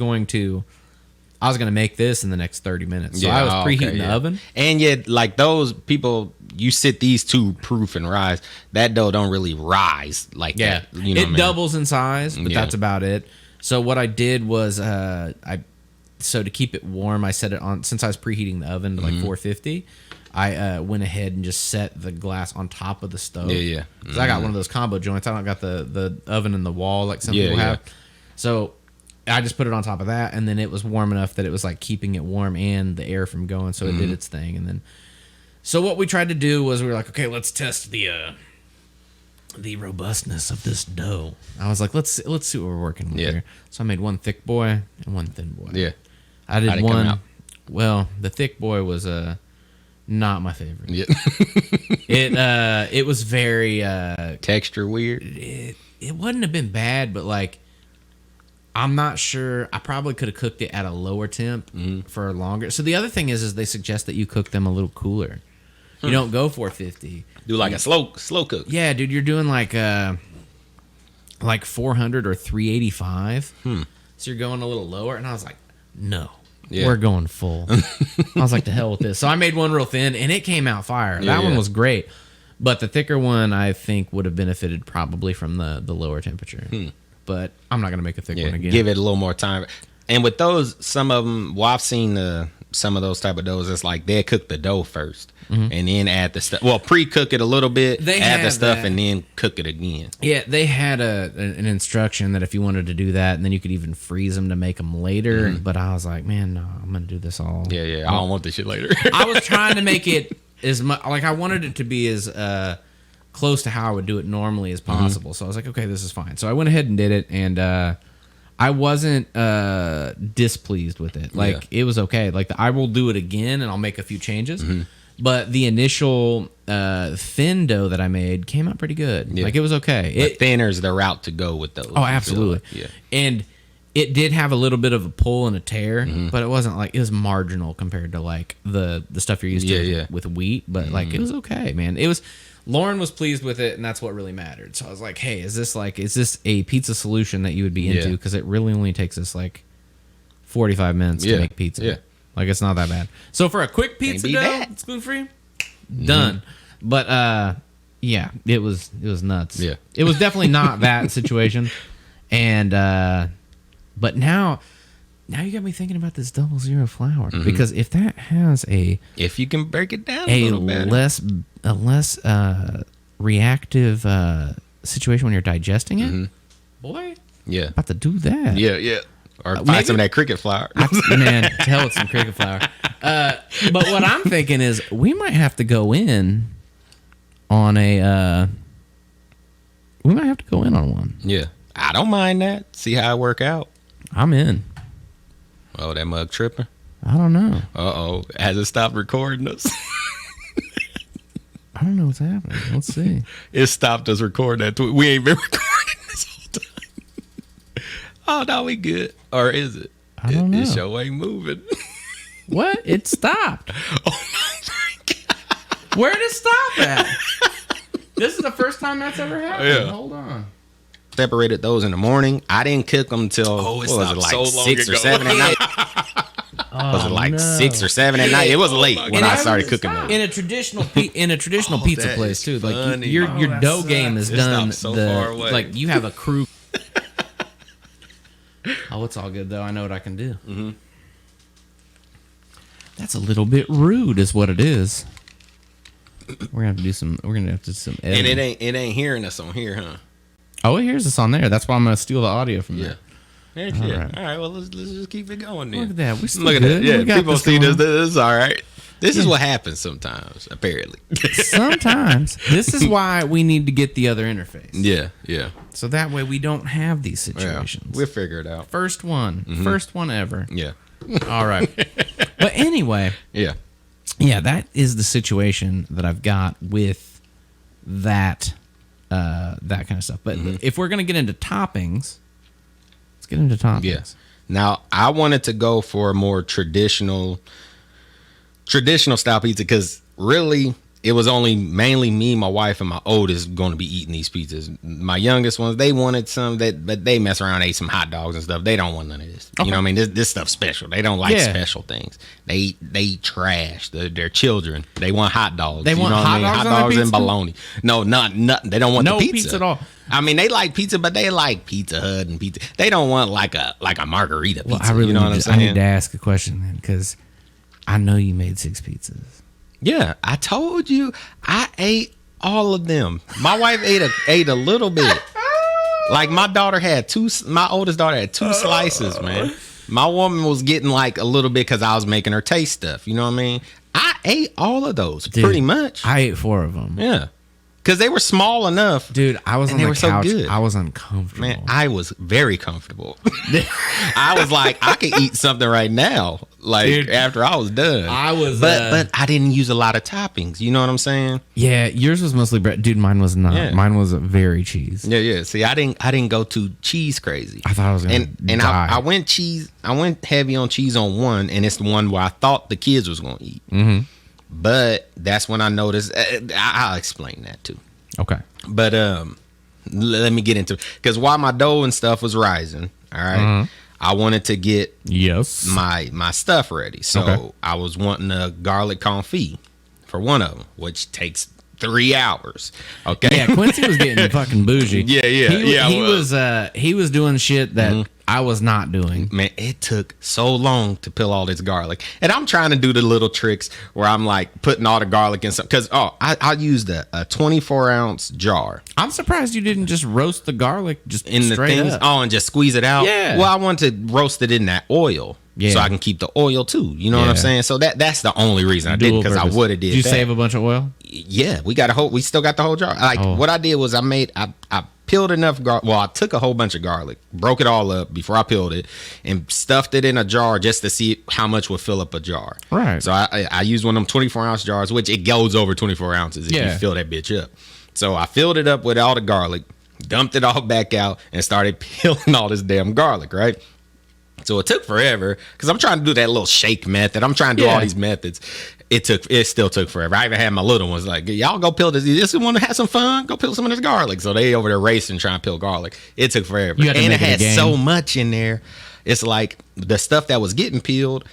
gonna make this in the next 30 minutes. So I was preheating the oven. And yet, like those people, you sit these two proof and rise. That dough don't really rise like that. You know it doubles in size, but that's about it. So what I did was so to keep it warm, I set it on, since I was preheating the oven to like 450, I went ahead and just set the glass on top of the stove. Yeah. Because I got one of those combo joints. I don't got the oven in the wall like some people have. So I just put it on top of that, and then it was warm enough that it was like keeping it warm and the air from going, so it did its thing. And then, so what we tried to do was we were like, okay, let's test the robustness of this dough. I was like, let's see what we're working with here. So I made one thick boy and one thin boy. Yeah. I did one. Well, the thick boy was not my favorite. Yeah. It was very texture weird. It wouldn't have been bad, but like I'm not sure. I probably could have cooked it at a lower temp for longer. So the other thing is they suggest that you cook them a little cooler. You don't go 450. Do like a slow cook. Yeah, dude, you're doing like 400 or 385. So you're going a little lower, and I was like, no, we're going full. I was like, to hell with this. So I made one real thin, and it came out fire. That one was great, but the thicker one I think would have benefited probably from the lower temperature. But I'm not gonna make a thick one again. Give it a little more time. And with those, some of them, I've seen some of those type of doughs. It's like they cook the dough first, and then add the stuff. Well, pre-cook it a little bit, add the stuff, and then cook it again. Yeah, they had an instruction that if you wanted to do that, and then you could even freeze them to make them later. But I was like, man, no, I'm gonna do this all. Yeah, I don't want this shit later. I was trying to make it as much like I wanted it to be as close to how I would do it normally as possible. So I was like, okay, this is fine. So I went ahead and did it, and I wasn't displeased with it. Like it was okay. Like I will do it again, and I'll make a few changes. But the initial thin dough that I made came out pretty good. Like it was okay. Thinner's the route to go with those. Oh, absolutely. Yeah. And it did have a little bit of a pull and a tear, but it wasn't like, it was marginal compared to like the stuff you're used to with wheat. But like it was okay, man. It was. Lauren was pleased with it, and that's what really mattered. So I was like, hey, is this a pizza solution that you would be into? Because it really only takes us like 45 minutes to make pizza. Yeah. Like, it's not that bad. So for a quick pizza dough, it's gluten-free, done. But, yeah, it was nuts. Yeah. It was definitely not that situation. And, but now you got me thinking about this 00 flour. Because if that has if you can break it down a little bit, a less reactive situation when you're digesting it, boy, about to do that. Yeah. Or find some of that cricket flour. Man, hell with some cricket flour. But what I'm thinking is we might have to go in on one. Yeah, I don't mind that. See how it work out. I'm in. Oh, that mug tripping? I don't know. Uh-oh. Has it stopped recording us? I don't know what's happening. Let's see. It stopped us recording that. We ain't been recording this whole time. Oh, no, we good. Or is it? I don't know. This show ain't moving. What? It stopped. Oh, my God. Where did it stop at? This is the first time that's ever happened. Yeah. Hold on. separated those in the morning. I didn't cook them till what was it, like so 6 or 7 at night? Was it like 6 or 7 at night? It was late when I started cooking those. In a traditional pizza place too. Like your dough game is done. So far away. Like you have a crew. Oh, it's all good though. I know what I can do. Mm-hmm. That's a little bit rude, is what it is. We're gonna have to do some. We're gonna have to do some editing. And it ain't hearing us on here, huh? Oh, it hears us on there. That's why I'm gonna steal the audio from there. All right. Well, let's just keep it going then. Look at that. We still Look at good. that. Yeah, people see this. This is all right. This is what happens sometimes, apparently. Sometimes. This is why we need to get the other interface. Yeah. So that way we don't have these situations. Yeah, we'll figure it out. First one. Mm-hmm. First one ever. Yeah. All right. But anyway. Yeah. Yeah, that is the situation that I've got with that kind of stuff. But if we're going to get into toppings, let's get into toppings. Yeah. Now, I wanted to go for a more traditional style pizza because really it was only mainly me, my wife, and my oldest going to be eating these pizzas. My youngest ones, they wanted some, but they mess around, ate some hot dogs and stuff. They don't want none of this. Okay. You know what I mean? This stuff's special. They don't like special things. They eat trash. Their children. They want hot dogs. They want hot dogs and bologna. No, nothing. They don't want no the pizza at all. I mean, they like pizza, but they like Pizza Hut and pizza. They don't want like a margarita pizza. Well, I really you know what I'm saying? I need to ask a question then, because I know you made 6 pizzas. Yeah, I told you I ate all of them. My wife ate a little bit. Like my oldest daughter had 2 slices, man. My woman was getting like a little bit because I was making her taste stuff. You know what I mean? I ate all of those. Dude, pretty much. I ate 4 of them. Yeah. Because they were small enough. Dude, I was on the couch. So good. I was uncomfortable. Man, I was very comfortable. I was like, I could eat something right now. Like, dude, after I was done. But I didn't use a lot of toppings. You know what I'm saying? Yeah, yours was mostly bread. Dude, mine was not. Yeah. Mine was very cheese. Yeah. See, I didn't go too cheese crazy. I thought I was going to die. I went heavy on cheese on one, and it's the one where I thought the kids was going to eat. Mm-hmm. But that's when I noticed. I'll explain that too. Okay. But let me get into it, because while my dough and stuff was rising, all right, I wanted to get my stuff ready. So I was wanting a garlic confit for one of them, which takes 3 hours. Okay. Yeah, Quincy was getting fucking bougie. He was doing shit that I was not doing. Man, it took so long to peel all this garlic. And I'm trying to do the little tricks where I'm like putting all the garlic in some, because I used a 24-ounce jar. I'm surprised you didn't just roast the garlic just in the things. And just squeeze it out. Yeah. Well, I wanted to roast it in that oil. Yeah. So I can keep the oil too. You know what I'm saying? So that's the only reason I did, because I would have did. Did you save a bunch of oil? Yeah, we still got the whole jar. What I did was I peeled enough garlic. Well, I took a whole bunch of garlic, broke it all up before I peeled it, and stuffed it in a jar just to see how much would fill up a jar. Right. So I used one of them 24-ounce jars, which it goes over 24 ounces if you fill that bitch up. So I filled it up with all the garlic, dumped it all back out, and started peeling all this damn garlic, right? So it took forever, because I'm trying to do that little shake method. I'm trying to do all these methods. It still took forever. I even had my little ones like, y'all go peel this. You just want to have some fun? Go peel some of this garlic. So they over there racing trying to peel garlic. It took forever. And it had so much in there. It's like the stuff that was getting peeled,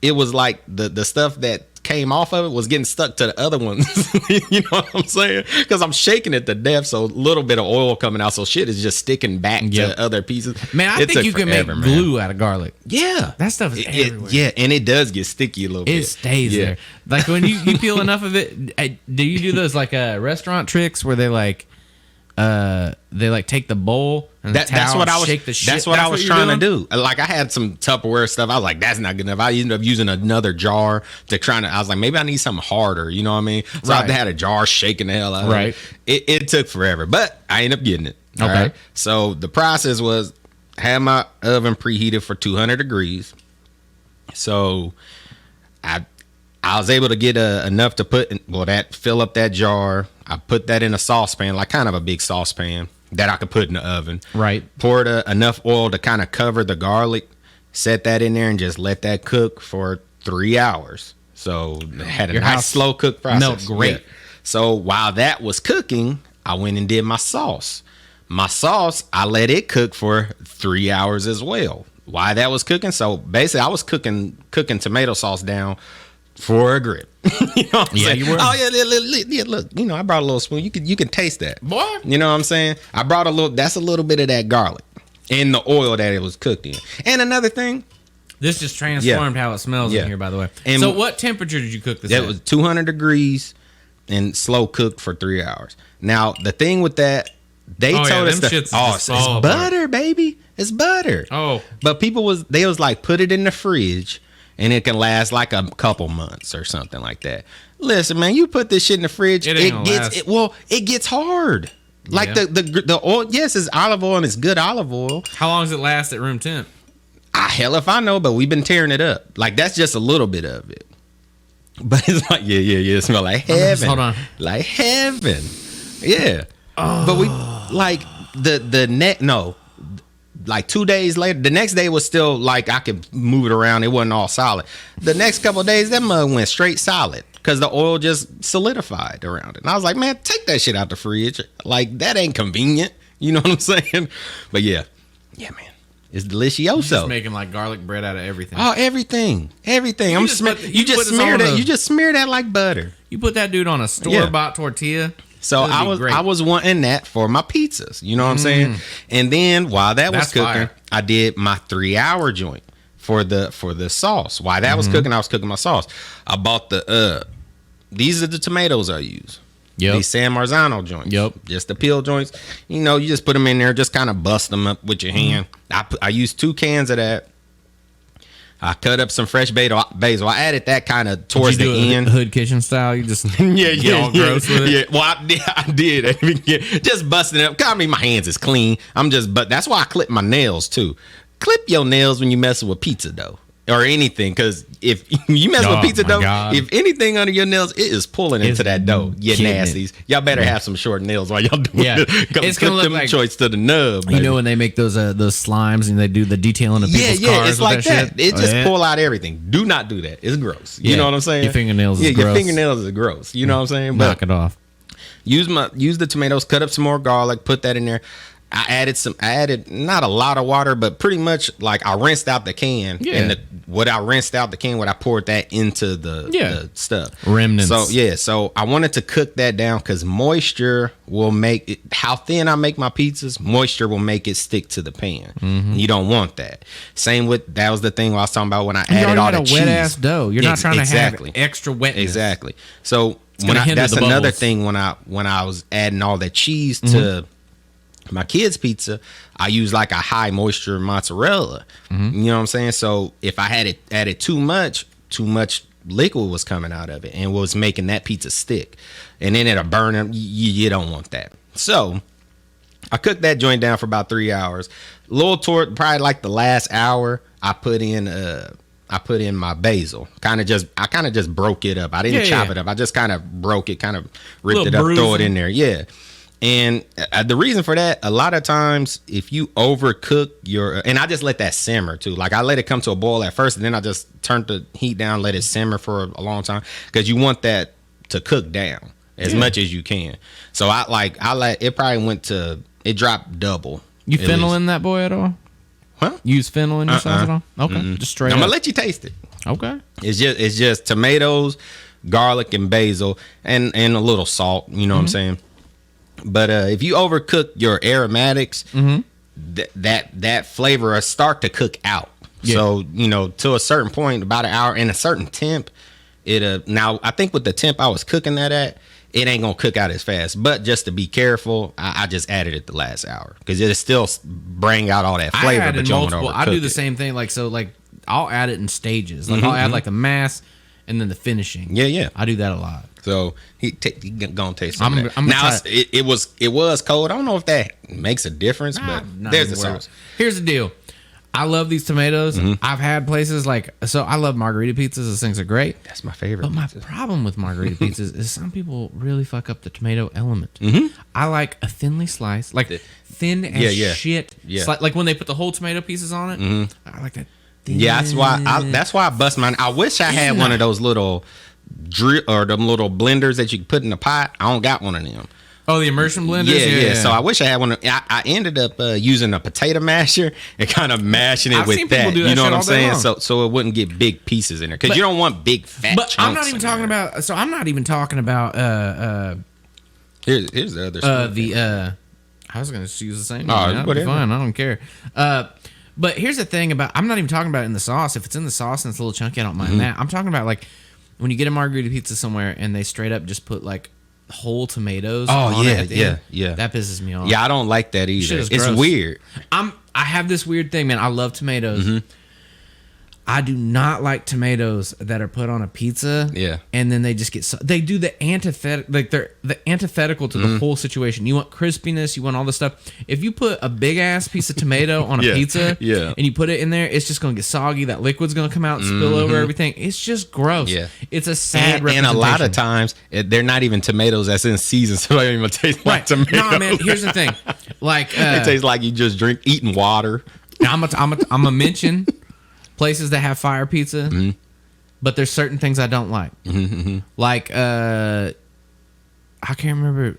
it was like the stuff that came off of it was getting stuck to the other ones. You know what I'm saying? Because I'm shaking it to death, so a little bit of oil coming out, so shit is just sticking back to other pieces. Man, I think you can make glue out of garlic. Yeah, that stuff is everywhere. Yeah, and it does get sticky a little bit. It stays there. Like when you peel enough of it. Do you do those like restaurant tricks where they take the bowl and the towel and shake the shit? That's what I was trying to do. Like I had some Tupperware stuff. I was like, that's not good enough. I ended up using another jar I was like, maybe I need something harder. You know what I mean? So I had a jar shaking the hell out of it. It took forever, but I ended up getting it. Okay. Right? So the process was, had my oven preheated for 200 degrees. So I was able to get enough to fill up that jar. I put that in a saucepan, like kind of a big saucepan that I could put in the oven. Right. Poured enough oil to kind of cover the garlic, set that in there, and just let that cook for 3 hours. So it had a nice slow cook process. Melt great. Yeah. So while that was cooking, I went and did my sauce. my sauce, I let it cook for 3 hours as well. Why that was cooking? So basically, I was cooking tomato sauce down for a grip. You know what I'm saying? You were. Oh yeah, look. You know, I brought a little spoon. You can taste that, boy. You know what I'm saying? I brought a little. That's a little bit of that garlic in the oil that it was cooked in. And another thing, this just transformed how it smells in here. By the way, and so what temperature did you cook this? It was 200 degrees and slow cooked for 3 hours. Now the thing with that, they told us that it's butter, baby. It's butter. Oh, but they was like, put it in the fridge. And it can last like a couple months or something like that. Listen, man, you put this shit in the fridge, it gets hard. Like the oil, yes, it's olive oil and it's good olive oil. How long does it last at room temp? Hell if I know, but we've been tearing it up. Like that's just a little bit of it. But it's like, it smells like heaven. Hold on. Like heaven. Yeah. Oh. But we like like 2 days later, the next day was still like I could move it around. It wasn't all solid. The next couple of days, that mug went straight solid because the oil just solidified around it. And I was like, man, take that shit out the fridge. Like that ain't convenient. You know what I'm saying? But yeah, man, it's delicioso. You're just making like garlic bread out of everything. Oh, everything. You just smear that like butter. You put that dude on a store-bought tortilla. So I was wanting that for my pizzas. You know what I'm saying? And then while that was cooking, fire. I did my 3 hour joint for the sauce. While that was cooking, I was cooking my sauce. I bought these are the tomatoes I use. Yep. These San Marzano joints. Yep. Just the peel joints. You know, you just put them in there, just kind of bust them up with your hand. I used 2 cans of that. I cut up some fresh basil. I added that kind of towards the end. Hood kitchen style. You just get all gross with it. Yeah. Well, I did. Just busting it up. I mean, my hands is clean. But that's why I clip my nails too. Clip your nails when you messing with pizza dough or anything, because if you mess with pizza dough, if anything under your nails, it is pulling into that dough. You nasties. Y'all better have some short nails while y'all doing it. It's gonna look like choice to the nub. Baby. You know when they make those slimes and they do the detailing of people's cars. It's like that. Shit? It just pull out everything. Do not do that. It's gross. You know what I'm saying? Your fingernails is gross. Your fingernails is gross. You know what I'm saying? But knock it off. Use the tomatoes. Cut up some more garlic. Put that in there. I added not a lot of water, but pretty much like I rinsed out the can. Yeah. And what I poured that into the stuff. Remnants. So I wanted to cook that down because moisture will make it, how thin I make my pizzas, moisture will make it stick to the pan. Mm-hmm. You don't want that. that was the thing I was talking about when I added all the cheese. You already had a wet ass dough. You're not trying to have extra wetness. Exactly. So that's another thing when I was adding all that cheese to my kids' pizza, I use like a high moisture mozzarella. You know what I'm saying? So if I had added too much liquid was coming out of it and was making that pizza stick, and then it'll burn them. You don't want that. So I cooked that joint down for about 3 hours. Probably like the last hour, I put in my basil. I kind of just broke it up. I didn't chop it up. I just kind of broke it, kind of ripped it up, throw it in there. Yeah. And the reason for that, a lot of times, if you overcook and I just let that simmer too. Like I let it come to a boil at first, and then I just turned the heat down, let it simmer for a long time, because you want that to cook down as much as you can. So it probably it dropped double. You fennel in that boy at all? Huh? Use fennel in your sauce at all? Okay, just straight. I'm gonna let you taste it. Okay. It's just tomatoes, garlic, and basil, and a little salt. You know what I'm saying? But if you overcook your aromatics, that flavor will start to cook out. Yeah. So, to a certain point, about an hour in a certain temp, now I think with the temp I was cooking that at, it ain't gonna cook out as fast. But just to be careful, I just added it the last hour because it'll still bring out all that flavor. But I do the same thing. Like I'll add it in stages. Like I'll add like the mass and then the finishing. Yeah. I do that a lot. So he gonna taste some of that. Now it was cold. I don't know if that makes a difference, but there's the sauce. Here's the deal. I love these tomatoes. I've had places I love margarita pizzas. Those things are great. That's my favorite. But my problem with margarita pizzas is some people really fuck up the tomato element. I like a thinly sliced, thin as shit. Yeah. Like when they put the whole tomato pieces on it. I like that. Yeah, that's why I bust mine. I wish I had one of those little them little blenders that you can put in the pot. I don't got one of them. Oh, the immersion blenders? Yeah. So I wish I had one. I ended up using a potato masher and kind of mashing it I've seen with that. do that. You know what I'm saying? Long. So it wouldn't get big pieces in there because you don't want big fat chunks. But I'm not even talking about. So I'm not even talking about. Here's the other stuff. I was going to use the same. Oh, whatever. Fine. I don't care. But here's the thing about. I'm not even talking about it in the sauce. If it's in the sauce and it's a little chunky, I don't mind that. I'm talking about like when you get a margarita pizza somewhere and they straight up just put like whole tomatoes. Oh yeah. That pisses me off. Yeah, I don't like that either. It's gross. weird. I have this weird thing, man. I love tomatoes. I do not like tomatoes that are put on a pizza. Yeah. And then they just get they do the antithetical, like they're the antithetical to the whole situation. You want crispiness, you want all this stuff. If you put a big ass piece of tomato on a pizza and you put it in there, it's just going to get soggy. That liquid's going to come out and spill over everything. It's just gross. Yeah. It's a sad representation. And a lot of times they're not even tomatoes that's in season, so they don't even taste like tomatoes. No, man, here's the thing. Like it tastes like you just eating water. I'm gonna mention places that have fire pizza, but there's certain things I don't like. Like, I can't remember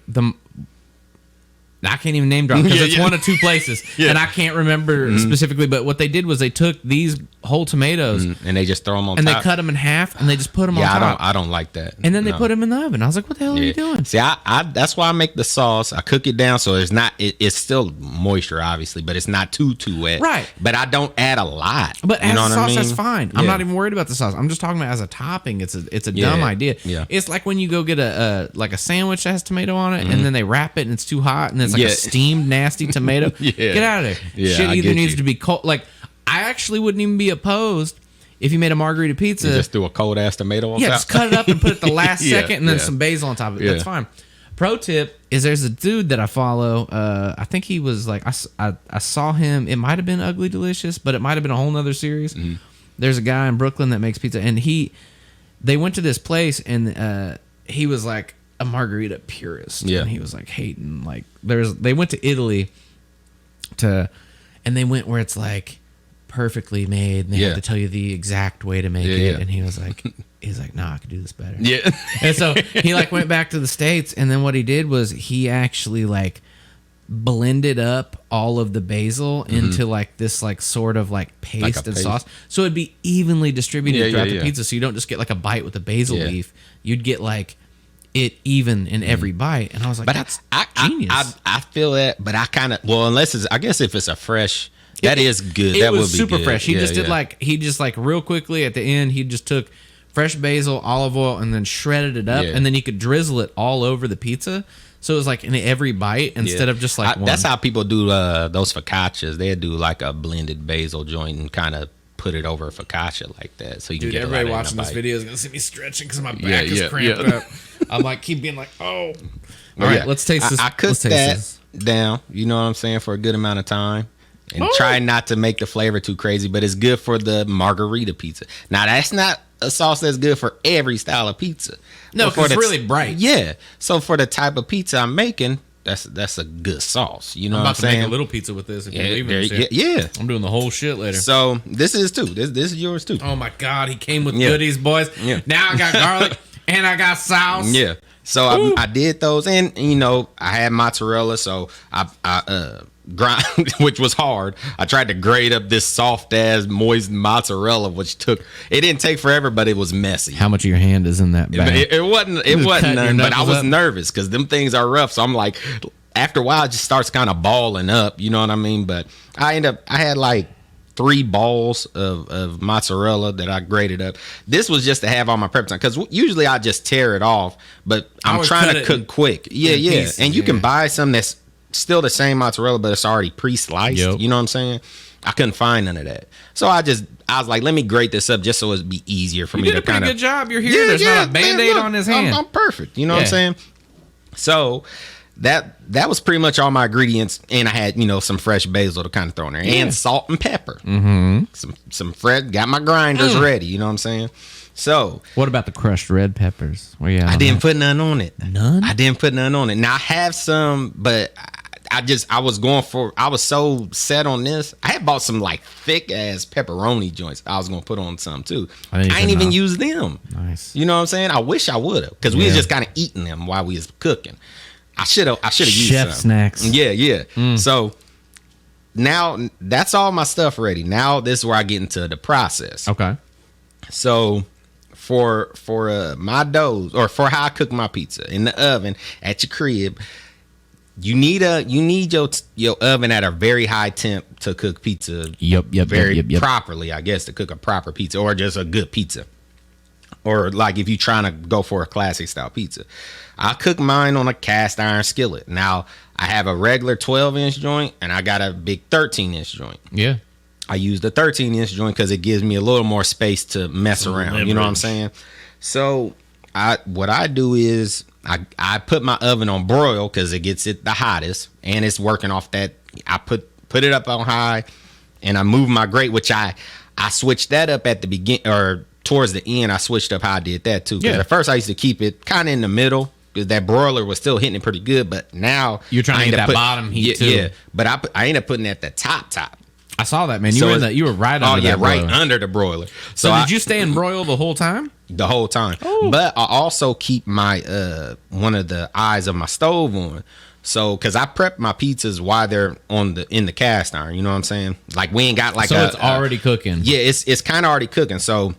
I can't even name drop because it's one of two places, and I can't remember specifically. But what they did was they took these whole tomatoes and they just throw them on and top. they cut them in half and they just put them on top. I don't like that. And then they put them in the oven. I was like, what the hell are you doing? See, I that's why I make the sauce. I cook it down so it's not. It's still moisture, obviously, but it's not too wait. Right. But I don't add a lot. But as you know a what sauce, I mean? that's fine. I'm not even worried about the sauce. I'm just talking about as a topping. It's a dumb idea. Yeah. It's like when you go get a sandwich that has tomato on it, and then they wrap it and it's too hot, and it's like a steamed nasty tomato. Get out of there. Yeah, Shit either needs to be cold. Like I actually wouldn't even be opposed if you made a margarita pizza. You just do a cold ass tomato on top. Just cut it up and put it the last second, and then some basil on top of it. That's fine. Pro tip is there's a dude that I follow. I think he was like I saw him. It might have been Ugly Delicious, but it might have been a whole nother series. There's a guy in Brooklyn that makes pizza, and they went to this place, and he was like a margarita purist. And he was like hating like they went to Italy and they went where it's like perfectly made, and they had to tell you the exact way to make it. And he was like, nah, I could do this better. And so he like went back to the States, and then what he did was he actually like blended up all of the basil into like this like sort of like paste and sauce, so it'd be evenly distributed throughout the pizza, so you don't just get like a bite with the basil leaf. You'd get like it even in every bite. And I was like, but that's genius. I feel that, but I kind of, unless it's, I guess if it's a fresh, that is good. That would be super good. fresh. He just like real quickly at the end, he just took fresh basil, olive oil, and then shredded it up, and then he could drizzle it all over the pizza. So it was like in every bite instead of just like one. That's how people do those focaccias. They do like a blended basil joint and kind of put it over a focaccia like that. So you can get everybody watching this video is gonna see me stretching because my back is cramped up. I'm like keep being like, oh. All right, let's taste this. I cooked that down. You know what I'm saying, for a good amount of time. And try not to make the flavor too crazy, but it's good for the margarita pizza. Now, that's not a sauce that's good for every style of pizza. No, because it's really bright. Yeah. So for the type of pizza I'm making, that's a good sauce. You know what I'm saying? I'm about to make a little pizza with this if you're leaving this. Yeah. I'm doing the whole shit later. So this is too. This is yours too. Oh my God, he came with goodies, boys. Yeah. Now I got garlic and I got sauce. Yeah. So I did those, and you know I had mozzarella, so I grind, which was hard. I tried to grate up this soft ass moist mozzarella, which didn't take forever, but it was messy. How much of your hand is in that bag? It wasn't none, but I was nervous because them things are rough. So I'm like, after a while, it just starts kind of balling up. You know what I mean? But I had like 3 balls of mozzarella that I grated up. This was just to have on my prep time, because usually I just tear it off, but I'm trying to cook quick. Pieces, and you can buy some that's still the same mozzarella, but it's already pre-sliced. You know what I'm saying? I couldn't find none of that, so I was like, let me grate this up just so it'd be easier for me to kind of. You did a pretty good job. You're here. There's not a Band-Aid on his hand. I'm perfect. You know what I'm saying? So that was pretty much all my ingredients, and I had some fresh basil to kind of throw in there, and salt and pepper. Some fresh. Got my grinders ready. You know what I'm saying? So what about the crushed red peppers? I didn't put none on it. None? I didn't put none on it. Now I have some, but I was so set on this. I had bought some like thick ass pepperoni joints. I was gonna put on some too. I ain't even use them. Nice. You know what I'm saying? I wish I would have, because we was just kind of eating them while we was cooking. I should have used Chef some. snacks. Yeah. So now that's all my stuff ready. Now this is where I get into the process. Okay. So for my doughs, or for how I cook my pizza in the oven at your crib, you need your oven at a very high temp to cook pizza. Yep. Properly, I guess, to cook a proper pizza or just a good pizza. Or like if you're trying to go for a classic style pizza. I cook mine on a cast iron skillet. Now I have a regular 12-inch joint and I got a big 13-inch joint. Yeah. I use the 13-inch joint because it gives me a little more space to mess around. Leverage. You know what I'm saying? So what I do is I put my oven on broil because it gets it the hottest and it's working off that. I put it up on high and I move my grate, which I switched that up at the beginning or towards the end. I switched up how I did that too. Because at first I used to keep it kind of in the middle because that broiler was still hitting it pretty good. But now you're trying to get that bottom heat too. Yeah, but I ended up putting it at the top. I saw that, man. You were right under that broiler. Right under the broiler. So did you stay in broil the whole time? The whole time. Oh. But I also keep my one of the eyes of my stove on. So, because I prep my pizzas while they're in the cast iron. You know what I'm saying? Like we ain't got like it's already cooking. Yeah, it's kind of already cooking. So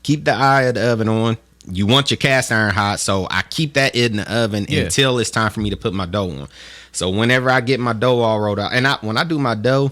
keep the eye of the oven on. You want your cast iron hot, so I keep that in the oven until it's time for me to put my dough on. So whenever I get my dough all rolled out, and when I do my dough.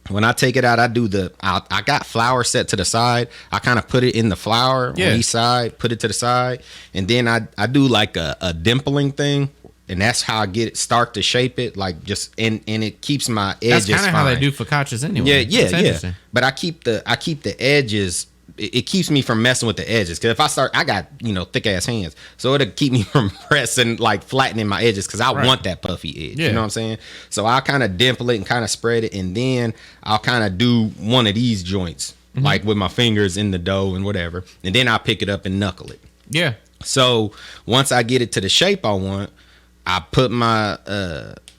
When I take it out, I got flour set to the side. I kind of put it in the flour on each side, put it to the side. And then I do like a dimpling thing. And that's how I start to shape it. Like and it keeps my edges. That's kind of how they do focaccias anyway. Yeah. But I keep the edges. It keeps me from messing with the edges. Because if I got, thick ass hands. So it'll keep me from pressing, like flattening my edges. Because I want that puffy edge. Yeah. You know what I'm saying? So I'll kind of dimple it and kind of spread it. And then I'll kind of do one of these joints. Mm-hmm. Like with my fingers in the dough and whatever. And then I'll pick it up and knuckle it. Yeah. So once I get it to the shape I want, I put my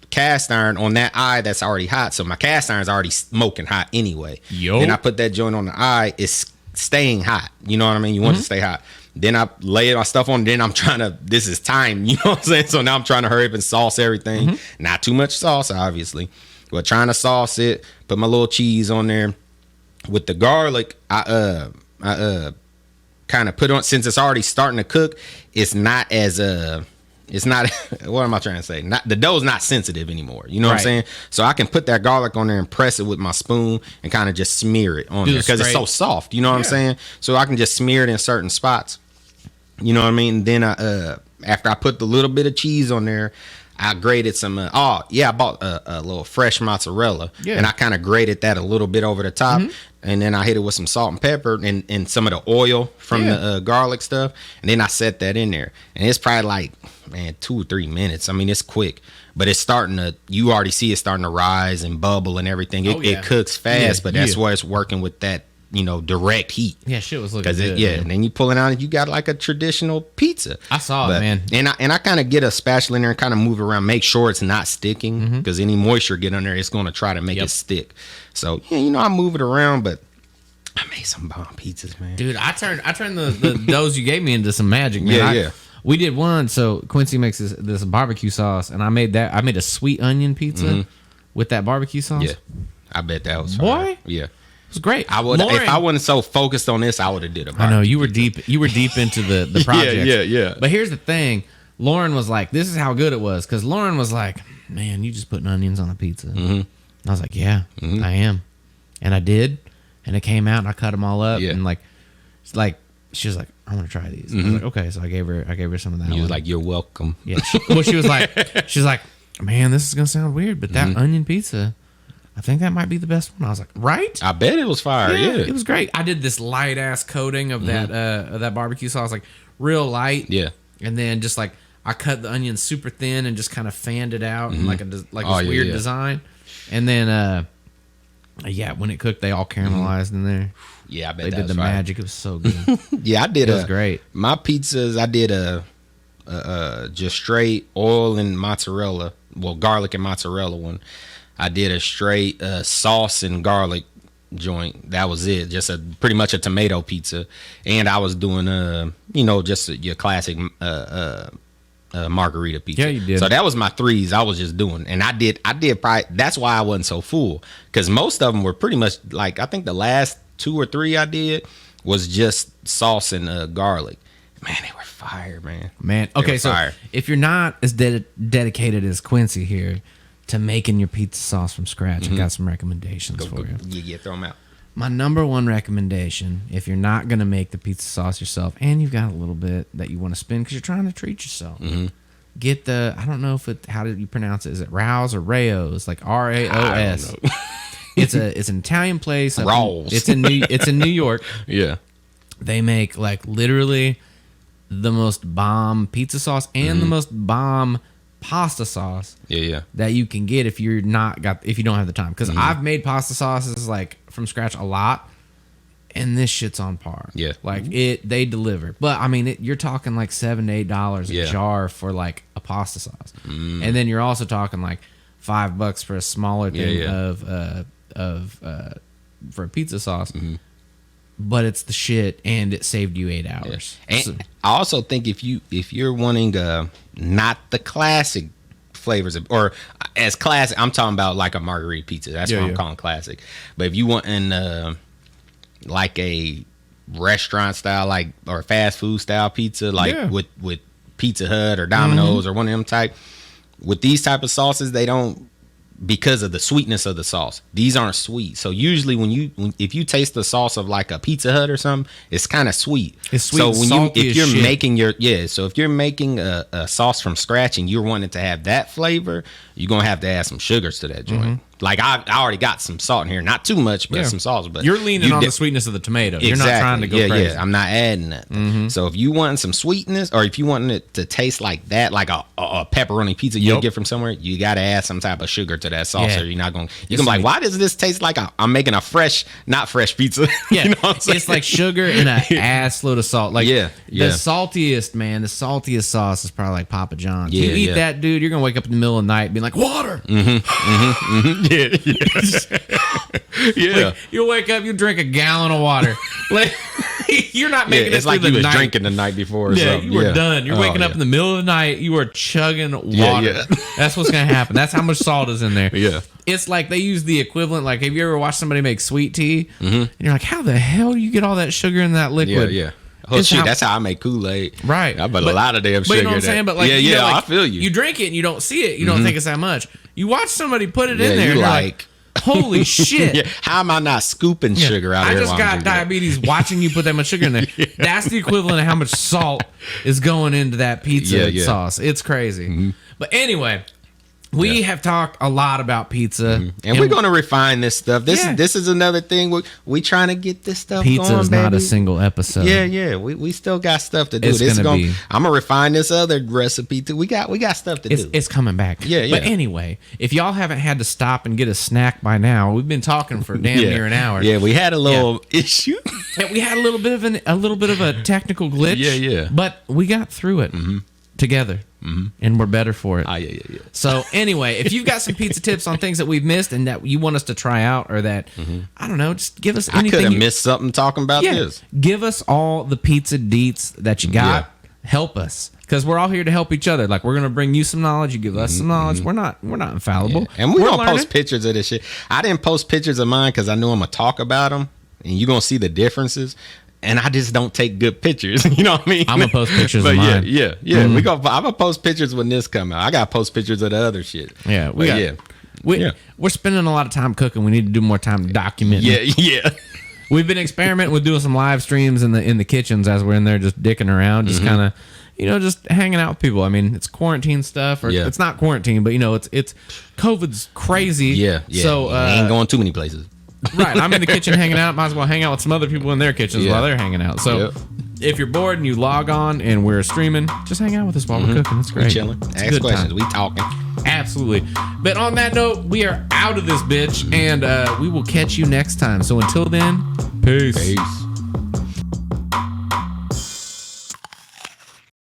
cast iron on that eye that's already hot. So my cast iron's already smoking hot anyway. Then I put that joint on the eye. It's staying hot. You know what I mean? You want it to stay hot. Then I lay my stuff on. Then I'm trying to, this is time. You know what I'm saying? So now I'm trying to hurry up and sauce everything. Mm-hmm. Not too much sauce, obviously. But trying to sauce it. Put my little cheese on there. With the garlic, I kind of put on, since it's already starting to cook, it's not as it's not, what am I trying to say? The dough's not sensitive anymore. You know what I'm saying? So I can put that garlic on there and press it with my spoon and kind of just smear it on there because it's so soft. You know what I'm saying? So I can just smear it in certain spots. You know what I mean? Then after I put the little bit of cheese on there, I grated some. I bought a little fresh mozzarella, and I kind of grated that a little bit over the top, and then I hit it with some salt and pepper and some of the oil from the garlic stuff, and then I set that in there, and it's probably like 2 or 3 minutes. I mean, it's quick, but it's starting to. You already see it starting to rise and bubble and everything. It cooks fast, but that's where it's working with that. Direct heat. Yeah, shit was looking good. And then you pull it out and you got like a traditional pizza. I saw it, man. And I kind of get a spatula in there and kind of move it around, make sure it's not sticking because any moisture get on there, it's going to try to make it stick. So, I move it around, but I made some bomb pizzas, man. Dude, I turned the doughs you gave me into some magic, man. We did one, so Quincy makes this barbecue sauce, and I made a sweet onion pizza with that barbecue sauce. Yeah, I bet that was fire. Boy, yeah. It was great. I would if I wasn't so focused on this, I would have did it. I know you were deep. You were deep into the project. Yeah. But here's the thing: Lauren was like, "This is how good it was," because Lauren was like, "Man, you just putting onions on a pizza." And I was like, "Yeah, I am," and I did, and it came out, and I cut them all up, and she was like, "I want to try these." I was like, "Okay," so I gave her some of that. She was like, "You're welcome." Yeah. She was like, "Man, this is gonna sound weird, but that onion pizza." I think that might be the best one. I was like, right? I bet it was fire. Yeah. It was great. I did this light ass coating of that barbecue sauce, like real light. Yeah. And then just like I cut the onion super thin and just kind of fanned it out in like this weird design. And then when it cooked, they all caramelized in there. Yeah, I bet they that did was the fire. magic. It was so good. Yeah, I did. It was great. My pizzas, I did just straight oil and mozzarella. Well, garlic and mozzarella one. I did a straight sauce and garlic joint. That was it. Just pretty much a tomato pizza. And I was doing just your classic margarita pizza. Yeah, you did. So that was my 3s I was just doing. And I did probably, that's why I wasn't so full. Because most of them were pretty much like, I think the last 2 or 3 I did was just sauce and garlic. Man, they were fire, man. Okay, so if you're not as dedicated as Quincy here to making your pizza sauce from scratch, I got some recommendations for you. Yeah, throw them out. My number one recommendation, if you're not going to make the pizza sauce yourself and you've got a little bit that you want to spend because you're trying to treat yourself, get the, I don't know if it, how did you pronounce it? Is it Rao's or Rao's? Like Raos. It's an Italian place. Rao's. It's in New York. Yeah. They make like literally the most bomb pizza sauce and the most bomb pasta sauce that you can get if you don't have the time, because I've made pasta sauces like from scratch a lot, and this shit's on par. Like they deliver, but I mean you're talking like $7 to $8 a jar for like a pasta sauce, and then you're also talking like $5 for a smaller thing for a pizza sauce. But it's the shit, and it saved you 8 hours. And so, I also think if you're wanting not the classic flavors or as classic, I'm talking about like a margarita pizza. That's what I'm calling classic. But if you want like a restaurant style, like or fast food style pizza, like with Pizza Hut or Domino's or one of them type, with these type of sauces, they don't. Because of the sweetness of the sauce, these aren't sweet. So usually if you taste the sauce of like a Pizza Hut or something, it's kind of sweet. It's sweet. So if you're making if you're making a sauce from scratch and you're wanting to have that flavor, you're gonna have to add some sugars to that joint. Like I already got some salt in here, not too much, but some salt. But you're leaning on the sweetness of the tomato. You're not trying to go crazy. I'm not adding that. So if you want some sweetness, or if you want it to taste like that, like a pepperoni pizza you'll get from somewhere, you got to add some type of sugar to that sauce. Or you're not going. You're gonna be like, why does this taste like I'm making a not fresh pizza? Yeah, you know what I'm saying? It's like sugar and an ass load of salt. Like the saltiest sauce is probably like Papa John's. You eat that, dude, you're gonna wake up in the middle of the night being like, water. Like, you'll wake up, you drink a gallon of water. Like you're not making it. It's like you was drinking the night before. Or something. You were done. You're waking up in the middle of the night. You are chugging water. That's what's gonna happen. That's how much salt is in there. It's like they use the equivalent. Like, have you ever watched somebody make sweet tea? And you're like, how the hell do you get all that sugar in that liquid? Oh shit, that's how I make Kool-Aid. Right. I put a lot of damn sugar. But you know what I'm saying? But like, I feel you. You drink it and you don't see it. You don't think it's that much. You watch somebody put it in there and you're like, holy shit. How am I not scooping sugar out of here? I just got diabetes watching you put that much sugar in there. That's the equivalent of how much salt is going into that pizza sauce. It's crazy. But anyway, we have talked a lot about pizza, and we're going to refine this stuff. This is another thing we trying to get this stuff. Pizza going, is baby. Not a single episode. We still got stuff to do. I'm gonna refine this other recipe too. We got stuff to do. It's coming back. But anyway, if y'all haven't had to stop and get a snack by now, we've been talking for damn near an hour. We had a little issue. We had a little bit of a technical glitch. But we got through it together. And we're better for it. So anyway, if you've got some pizza tips on things that we've missed and that you want us to try out, or that I don't know, just give us anything. I could have missed something talking about this. Give us all the pizza deets that you got. Help us, because we're all here to help each other. Like, we're gonna bring you some knowledge, you give us some knowledge. We're not infallible, and we're gonna post pictures of this shit. I didn't post pictures of mine because I knew I'm gonna talk about them, and you're gonna see the differences. And I just don't take good pictures. You know what I mean? I'm gonna post pictures of mine. I'm gonna post pictures when this come out. I gotta post pictures of the other shit. We're spending a lot of time cooking. We need to do more time documenting. We've been experimenting with doing some live streams in the kitchens as we're in there just dicking around, just kind of, just hanging out with people. I mean, it's quarantine stuff, or it's not quarantine, but it's COVID's crazy. So ain't going too many places. Right, I'm in the kitchen hanging out. Might as well hang out with some other people in their kitchens while they're hanging out. So if you're bored and you log on and we're streaming, just hang out with us while we're cooking. It's great. We chilling. Ask questions. We talking. Absolutely. But on that note, we are out of this bitch, and we will catch you next time. So until then, peace.